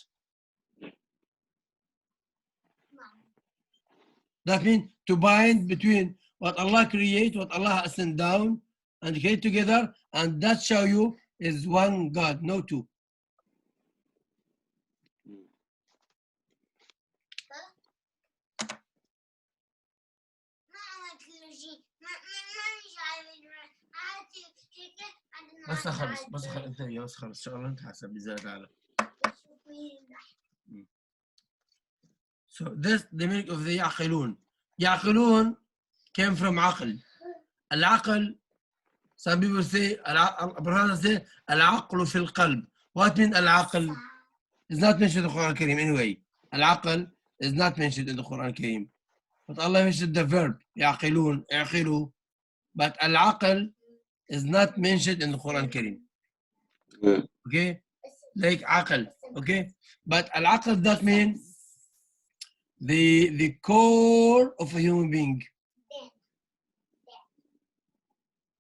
That means to bind between what Allah create, what Allah has sent down, and create together, and that show you is one God, no two. بس خلص انت بس خلص شغله انت حسب زيادة على. So this the meaning of the يعقلون. يعقلون came from عقل. العقل, some people say Abraham say العقل في القلب. What means العقل? Is not mentioned in the Quran Kareem anyway. العقل is not mentioned in the Quran Kareem. But Allah mentioned the verb يعقلون, يعقلوا. But العقل is not mentioned in the Quran Kareem. Yeah. Okay? Like عقل. Okay? But العقل, that means the core of a human being.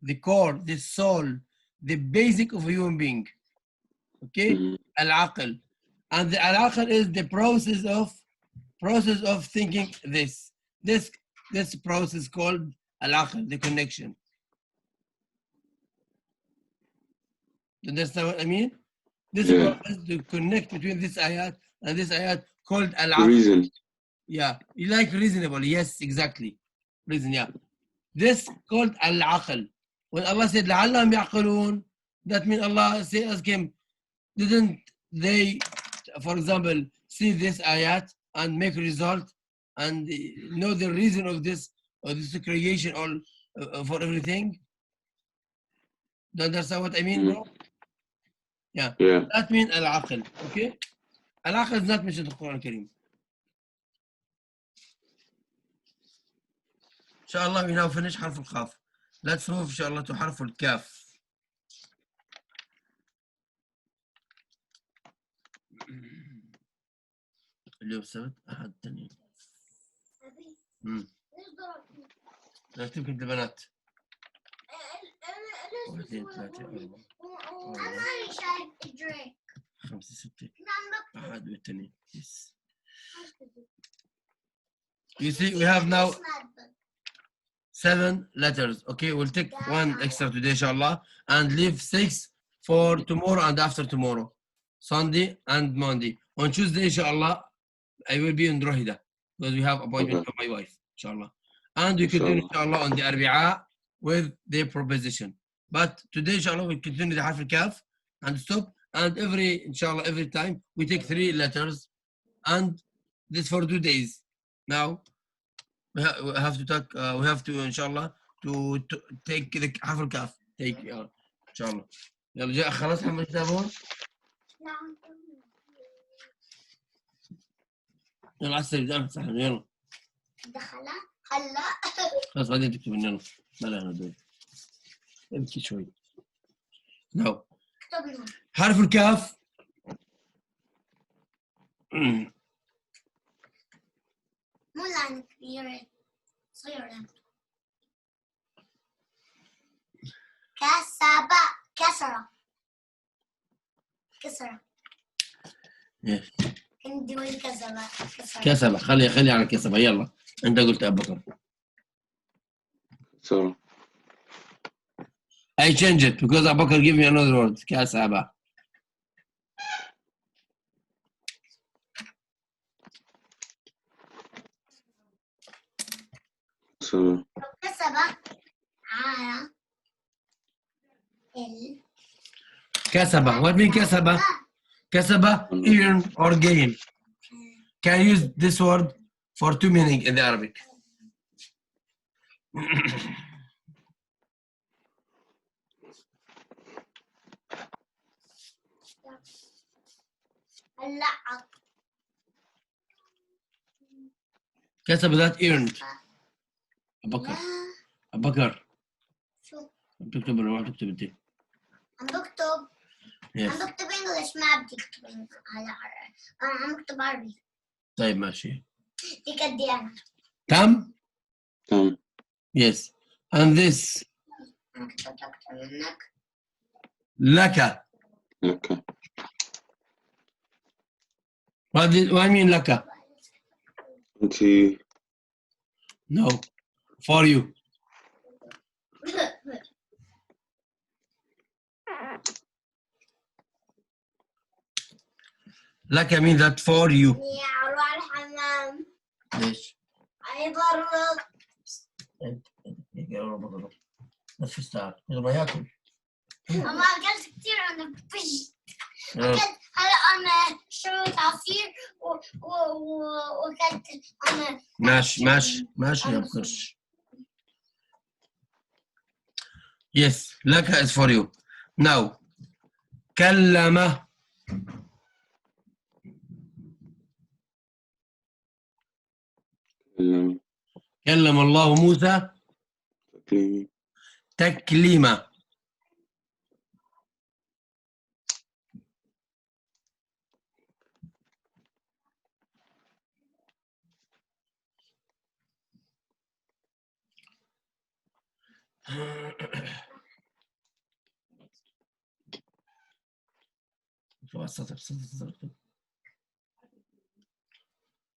The core, the soul, the basic of a human being. Okay? Al-aql. And the al-aql is the process of thinking this. This process called al-aql, the connection. You understand what I mean? This process to connect between this ayat and this ayat called al-aql. Reason. Yeah, you like reasonable. Yes, exactly. Reason, yeah. This called al-aql. When Allah said لَعَلَّهُمْ يَعْقِلُونَ, that means Allah asked him, didn't they, for example, see this ayat and make a result and know the reason of this creation or for everything? Do you understand what I mean, bro? Yeah. That means al-aql. Okay? Al-aql is not mentioned in the Quran Kareem. Inshallah, we now finish حرف القاف. Let's move inshallah to حرف الكاف. اليوم السبت أحد اثنين. نكتب كنت البنات. 1 2 3 4 5 6 أحد واثنين. Yes. You see, we have now 7 letters. Okay, we'll take 1 extra today, inshallah, and leave 6 for tomorrow and after tomorrow, Sunday and Monday. On Tuesday, inshallah, I will be in Drohida because we have appointment for my wife, inshallah. And we continue, inshallah, on the Arbi'a with the proposition. But today, inshallah, we continue the Harf al-Kaf and stop. And inshallah, every time we take 3 letters, and this for 2 days. Now, we have to talk. We have to, inshallah, to take the Harf al-Kaf. Take, inshallah. يلا جاء خلاص محمد كتابون؟ يلا على السريع بدأنا نفتح يلا. دخلها هلا. خلاص بعدين تكتبين يلا. ما لها دول. ابكي شوي. نو. كتبنا. حرف الكاف. مو لعنة كبيرة صغيرة. كسرة. عندي وين كسبة. خلي على كسبة يلا. أنت قلت أبو بكر. So. I change it because Abu Bakr give me another word. كسبة. So. كسبة. عارة. Kasaba. What mean kasaba? Kasaba, earn or gain. Can use this word for two meaning in the Arabic. اللعب. kasaba that earned. أبكر. لا. أبكر. شو؟ بتكتب ولا ما بتكتب أنت؟ عم بكتب. Yes. عم بكتب انجلش ما بدي اكتب هلا انا عم بكتب عربي. طيب ماشي. دي قدي انا. تم؟ تم. Yes. And this انا كتبت اكتر منك. لك. لك. What I mean لك? أنت. No. For you. لك mean that for you. يا اروح الحمام. ليش؟ اي برا. بس في الساعة إذا ما ياكل. اما اكلت كثير انا بفج. اكلت هلا انا شربت عصير واكلت انا. ماشي يا بكرش. Yes, لك is for you. Now, كلم. كلم الله موسى تكليمي. تكليما.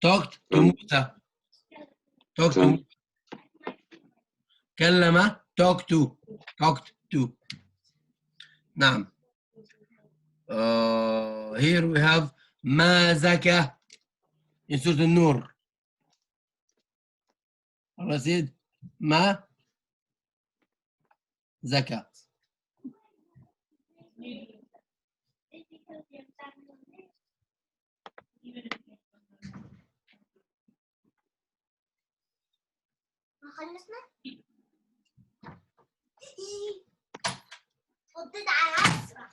talked to موسى. talked to. كلم talked to. نعم. Here we have ما زكى in سورة النور. رصيد ما زكى. ما خلصنا؟ فضيت على أسرع.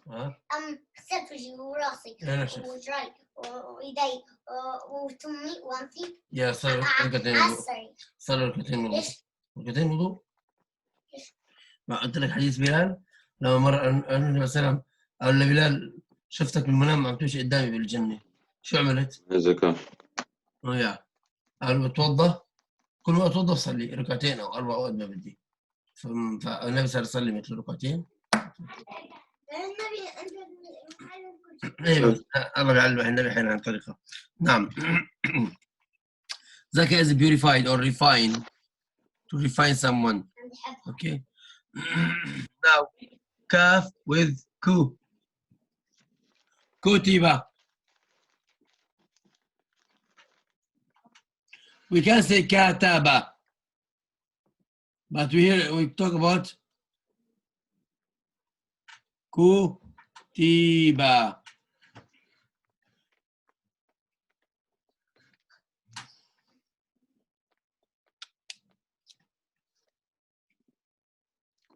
غسلت وجهي وراسي ووجهي ويدي وتمي وأنفي. يا صار ركعتين وضوء. صار ركعتين وضوء. ركعتين وضوء؟ ما قلت لك حديث بلال؟ لما مرة النبي صلى الله عليه وسلم قال لبلال شفتك بالمنام عم تمشي قدامي بالجنة، شو عملت؟ الزكاة. يا قال بتوضى، كل ما اتوضى صلي ركعتين او 4 اوقات ما بدي. فالنبي صار يصلي مثل ركعتين. ايوه الله بيعلم النبي حين عن طريقه. نعم. زكاة is purified or refined to refine someone. Okay. Now kaf with ku. كتب. We can say كتب, but we talk about كتب.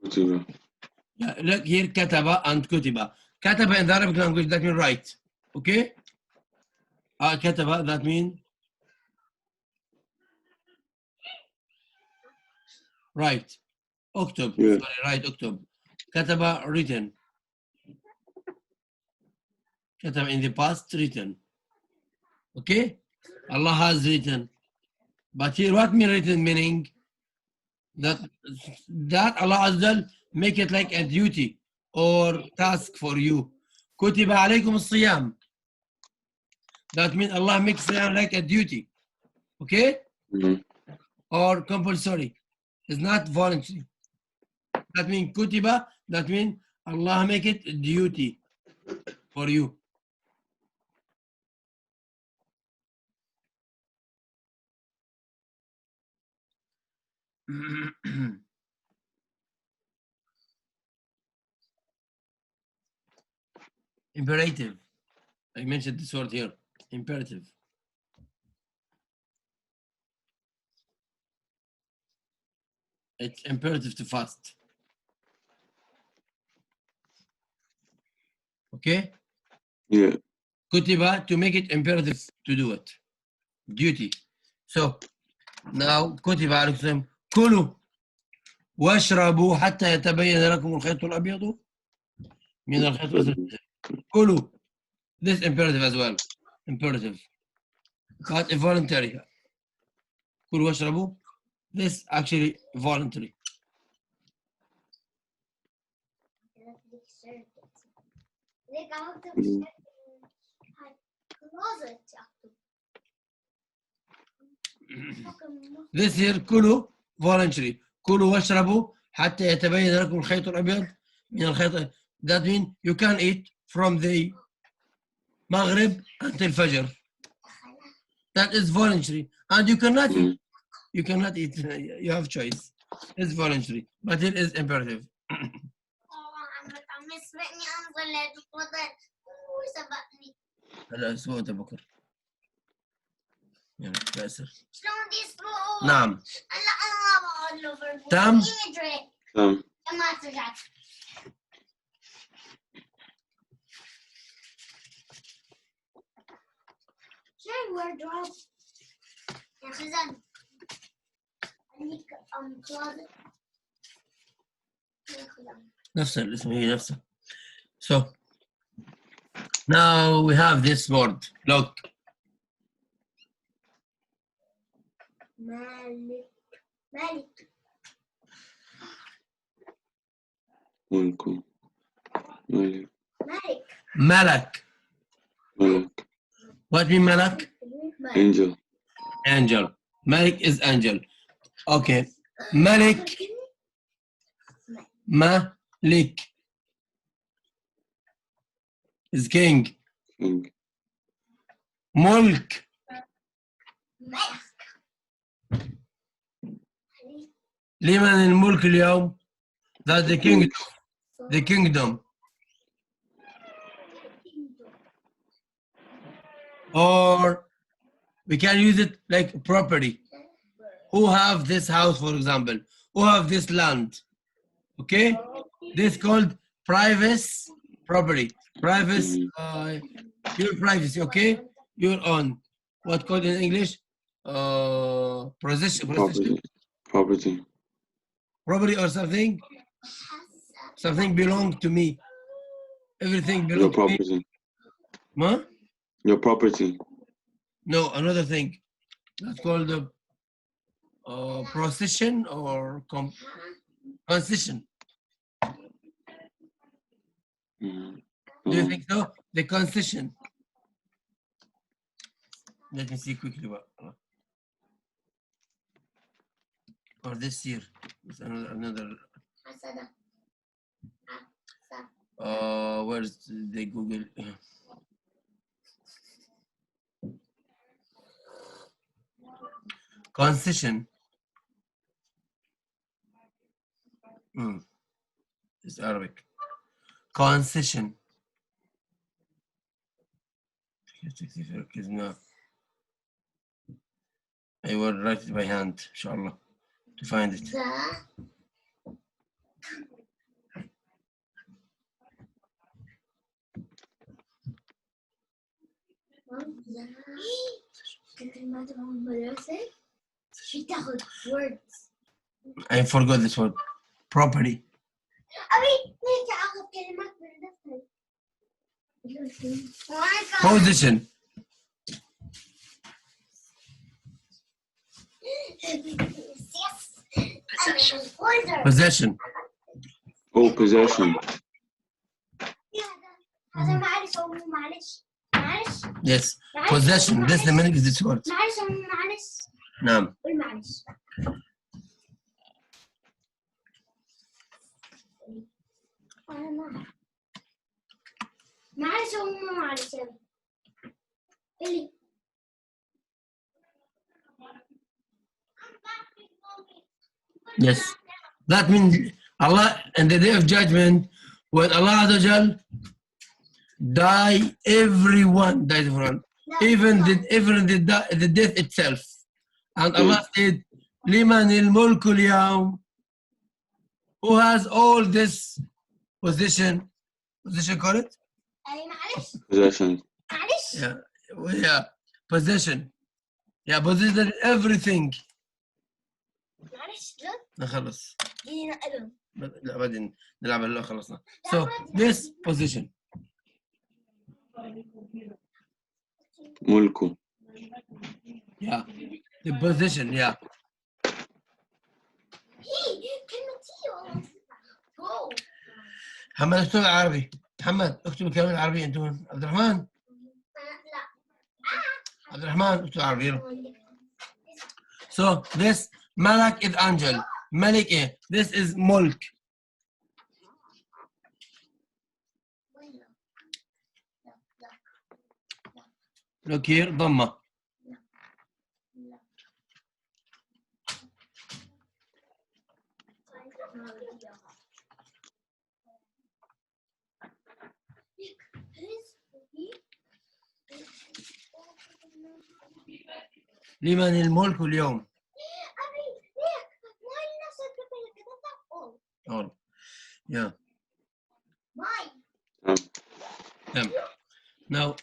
كتب. Look here كتب and كتب. كتب in the Arabic language that means write. Okay? كتب that means write. اكتب. Yeah. Sorry, write اكتب. كتب written. كتب in the past written. Okay? Allah has written. But here what mean written meaning? That Allah Azza make it like a duty or task for you. كتب عليكم الصيام. That means Allah makes it like a duty. Okay? Or compulsory. It's not voluntary. That means kutiba, that means Allah make it a duty for you. Imperative. I mentioned this word here. Imperative. It's imperative to fast. Okay? Yeah. كتب to make it imperative to do it. Duty. So now كتب عليكم كلوا واشربوا حتى يتبين لكم الخيط الأبيض من الخيط الأسود. كلوا. This imperative as well. Imperative. But voluntary. كلوا واشربوا. This actually voluntary. ليك أكتب في closet This here كلوا voluntary. كلوا واشربوا حتى يتبين لكم الخيط الأبيض من الخيط. That means you can eat from the Maghrib until Fajr. That is voluntary. And you cannot eat. You cannot eat. You have choice. It's voluntary. But it is imperative. عم يسبقني أنزل للفضل وسبقني. هلا اسبوع بكر. يلا بأسر. شلون دي اسبوع؟ نعم. هلا أنا ما بقعد له بربوش. تام؟ يدري. تام. ما ترجع. شنو wardrobe؟ يا خزان. عندك closet. يا خزان. نفس الاسم هي نفسها. So now we have this word. Look. مالك. مالك. ملك. ملك. مالك. Malak. ملك. What mean Malak? Angel. Angel. Malik is angel. Okay. Malik. Malik is king. King. Mulk. ملك. لمن الملك اليوم? That's the king. The kingdom. Or we can use it like property. Who have this house, for example? Who have this land? Okay? This called private property. Private, your privacy, okay? Your own. What called in English? Possession. Property. Property. Property or something? Something belong to me. Everything Your belongs to me. property. Huh? Your property. No, another thing. That's called the procession or concession. Do you think so? The concession. Let me see quickly. Or this year. It's another. Where's the Google? Concession. It's Arabic. Concession. I will write it by hand, inshallah, to find it. I forgot this word. Property. Position. Possession. Oh, possession. Yes. Possession. That's the meaning of this word. نعم. Yes. That means Allah in the day of judgment, when Allah Azza wa Jal Die everyone. Die everyone. لا Even the death itself. And Allah said, لمن الملك اليوم. Who has all this position? Position, call it? أي معلش Possession. معلش Yeah. Yeah. Possession. Yeah, position everything. معلش لا نخلص. دي نقلهم لا بعدين نلعب هلا خلصنا. So this position. ملكه. Yeah. The position. Yeah. هي كلمتي والله جو محمد اكتب العربي. محمد اكتب الكلام العربي انتم. عبد الرحمن. لا عبد الرحمن اكتب العربي يلا. So this Malak is angel. Malik إيه؟ This is mulk. Look here ضمة. لمن الملك اليوم. All. Yeah. Them. Now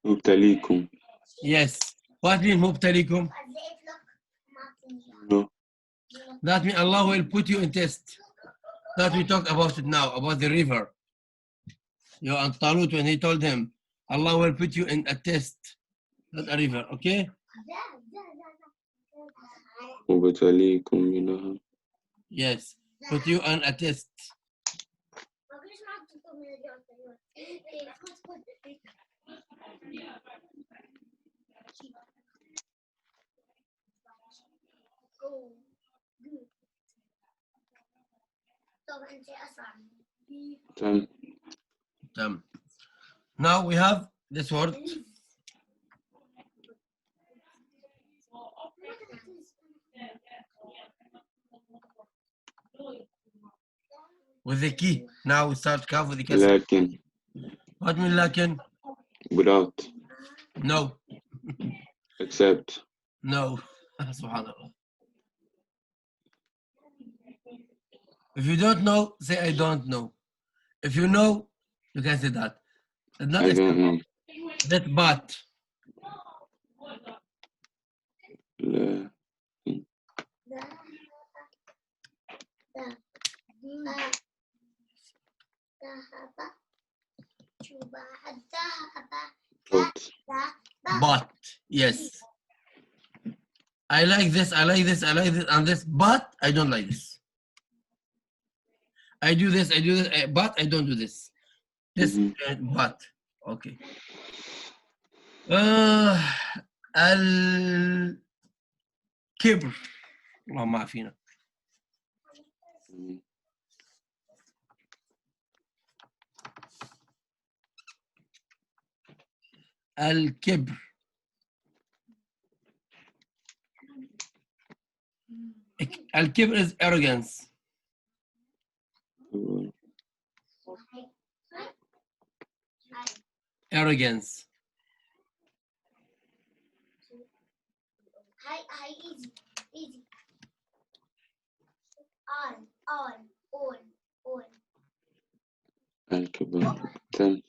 مبتليكم. yes. What mean مبتليكم? No. That means Allah will put you in test. That we talk about it now, about the river. You know, and Talut, when he told him, Allah will put you in a test, not a river, okay? مبتليكم منها. Yes, put you on a test. تم. Now we have this word with the key. Now we start kaf with the kasr. لكن. What mean لكن? Without. No, Except. no. Subhanallah. If you don't know, say I don't know. If you know, you can say that. And not I don't know. that but. لا. But. But, yes. I like this, I like this, I like this, and this, but I don't like this. I do this, but I don't do this. This, but. Okay. الكبر. اللهم عافينا. الكبر. الكبر is arrogance. Arrogance. Hi, easy, easy. All. الكبر. تم.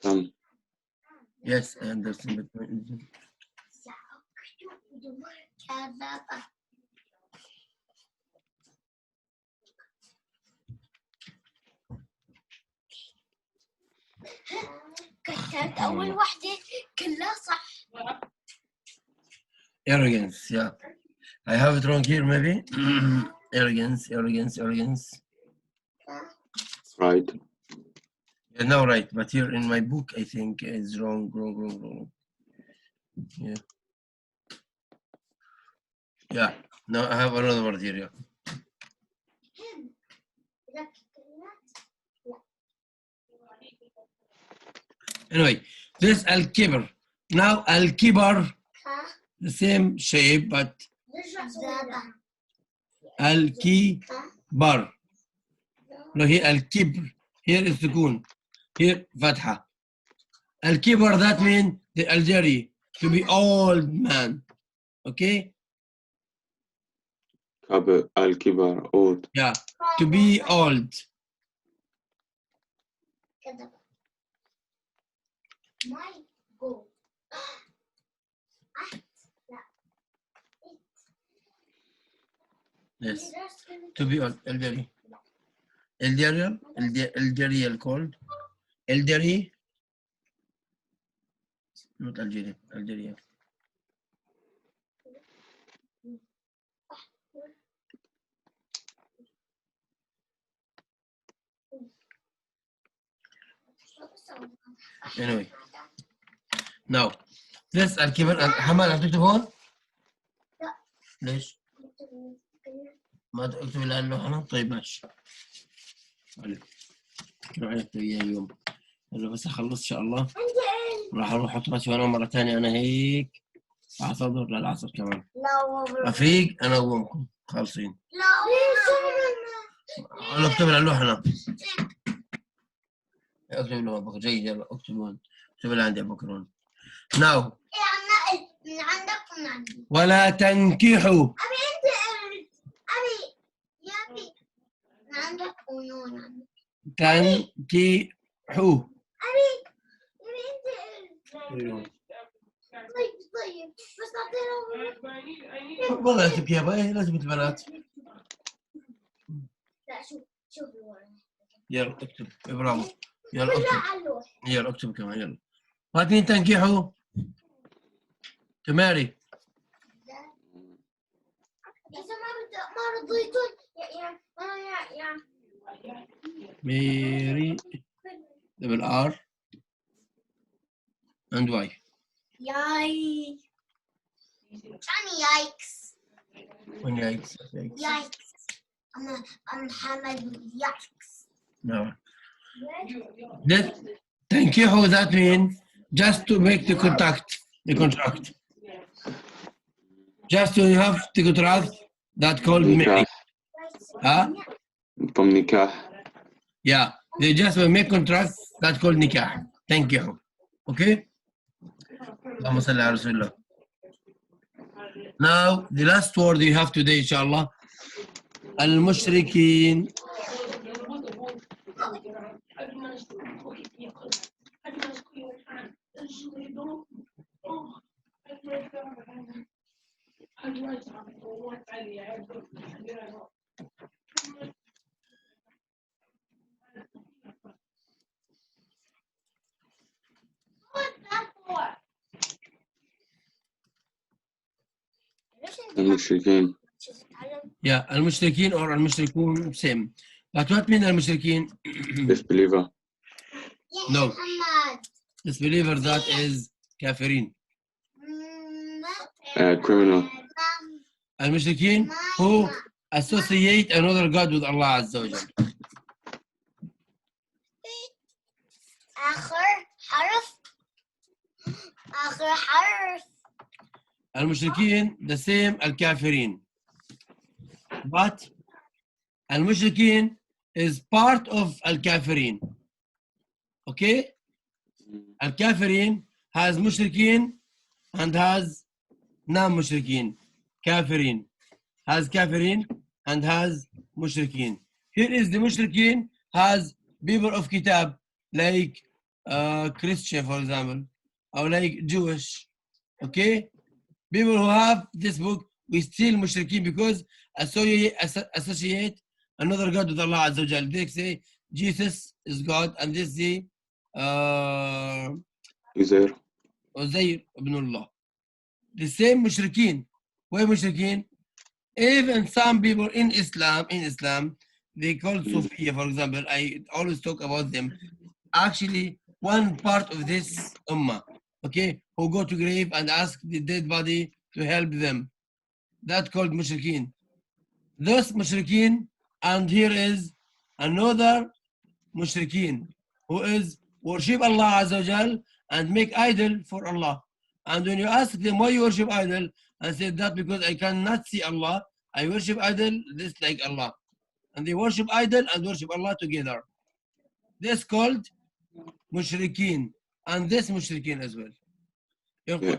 تم. Yes, I understand. كتبت أول واحدة كلها صح. Arrogance, yeah. I have it wrong here, maybe. Arrogance. Right. Yeah, no, right. But here in my book, I think it's wrong. Yeah. Yeah. No, I have another word here. Yeah. Anyway, this Al-Kibr. Now Al-Kibar, كا the same shape, but زابا Al-Kibar. No, here Al-Kibr. Here is sukun. Here fatha. Al-Kibar, that means the Algeri, to be old man. Okay? كبر الكبار old. Yeah, to be old. كذا ماي جو Yes, to be old. Elderly. Elderly called. Elderly. Not Algeria. Algeria. Anyway. Now, this Al-Kibar. حمال هتكتب هون؟ لا. ليش؟ ما تكتب الآن لوحنا؟ طيب ماشي. راح نكتب إياه اليوم. هلا بس أخلص إن شاء الله. راح أروح أحط راسي وأنام مرة ثانية أنا هيك. أعتذر للعصر كمان. لا أفيق أنا وأمكم خالصين. لا أنا أكتب على اللوحة أنا. اكتب له بكره جيد يلا اكتب هون اكتب اللي عندي بكره. ناو من عندك ومن عندي. ولا تنكحوا. أبي أنت أبي يا أبي من عندك ومن عندك. تنكحوا. أبي أنت طيب بس أعطينا والله اكتب يا باي لازم البنات. لا شوف الورقة. يلا اكتب برافو. يلا كلها اكتب على اللوح. يلا اكتب كمان يلا. فاتنين تنكحوا. تماري. إذا ما رضيتوا يا ميري دبل ار اند واي. ياي شاني يايكس وين يايكس؟ يايكس I'm حمد يايكس. No. That تنكحوا that means just to make the contract. Just to have the contract that called marriage. Huh? from نكاح. Yeah, they just will make contract that called nikah. تنكحوا. Okay? اللهم صل على رسول الله. Now the last word you have today inshallah. المشركين. المشركين. Yeah, المشركين or المشركون same. But what mean المشركين? disbeliever. No. Disbeliever that is كافرين. criminal. المشركين who associate another God with Allah عز وجل. آخر حرف المشركين the same الكافرين. But المشركين is part of الكافرين. Okay? الكافرين has مشركين and has non-مشركين. كافرين has كافرين and has مشركين. Here is the مشركين has people of kitab like Christian for example or like Jewish. Okay? People who have this book we still مشركين because associate another God with Allah Azza wa Jal. They say Jesus is God and this is Uzair. Uzair ibn Allah. The same mushrikeen. Why mushrikeen? Even some people in Islam, they call Sufiya, for example. I always talk about them. Actually, one part of this ummah, okay, who go to grave and ask the dead body to help them. That's called mushrikeen. Those mushrikeen, and here is another mushrikeen, who is worship Allah Azza wa Jal and make idol for Allah. And when you ask them why you worship idol, and say that because I cannot see Allah, I worship idol this like Allah. And they worship idol and worship Allah together. This called mushrikeen, and this mushrikeen as well. Yeah.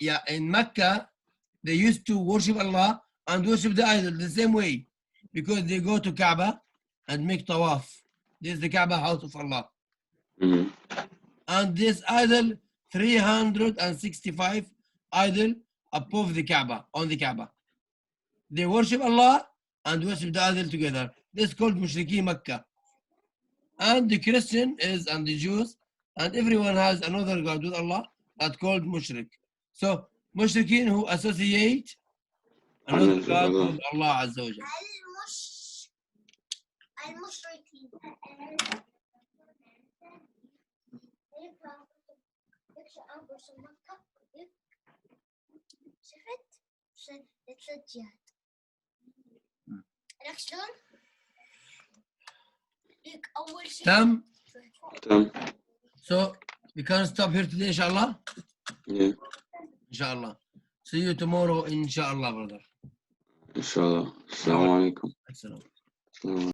Yeah, in Mecca, they used to worship Allah and worship the idol the same way, because they go to Kaaba and make tawaf. This is the Kaaba, house of Allah. Mhm. And this idol, 365 idol above the Kaaba, on the Kaaba. They worship Allah and worship the idol together. This is called Mushrikeen Makkah. And the Christian is, and the Jews, and everyone has another God with Allah that's called Mushrik. So Mushrikeen who associate another Another God Allah. with Allah Azza wa Jal. المشركين شفت؟ ثلاث جهات. لك شلون؟ لك أول شيء Tam. تمام. So we can stop here today, inshallah. Yeah. Inshallah. See you tomorrow, inshallah, brother. إن شاء الله. السلام عليكم. Assalamu. السلام عليكم.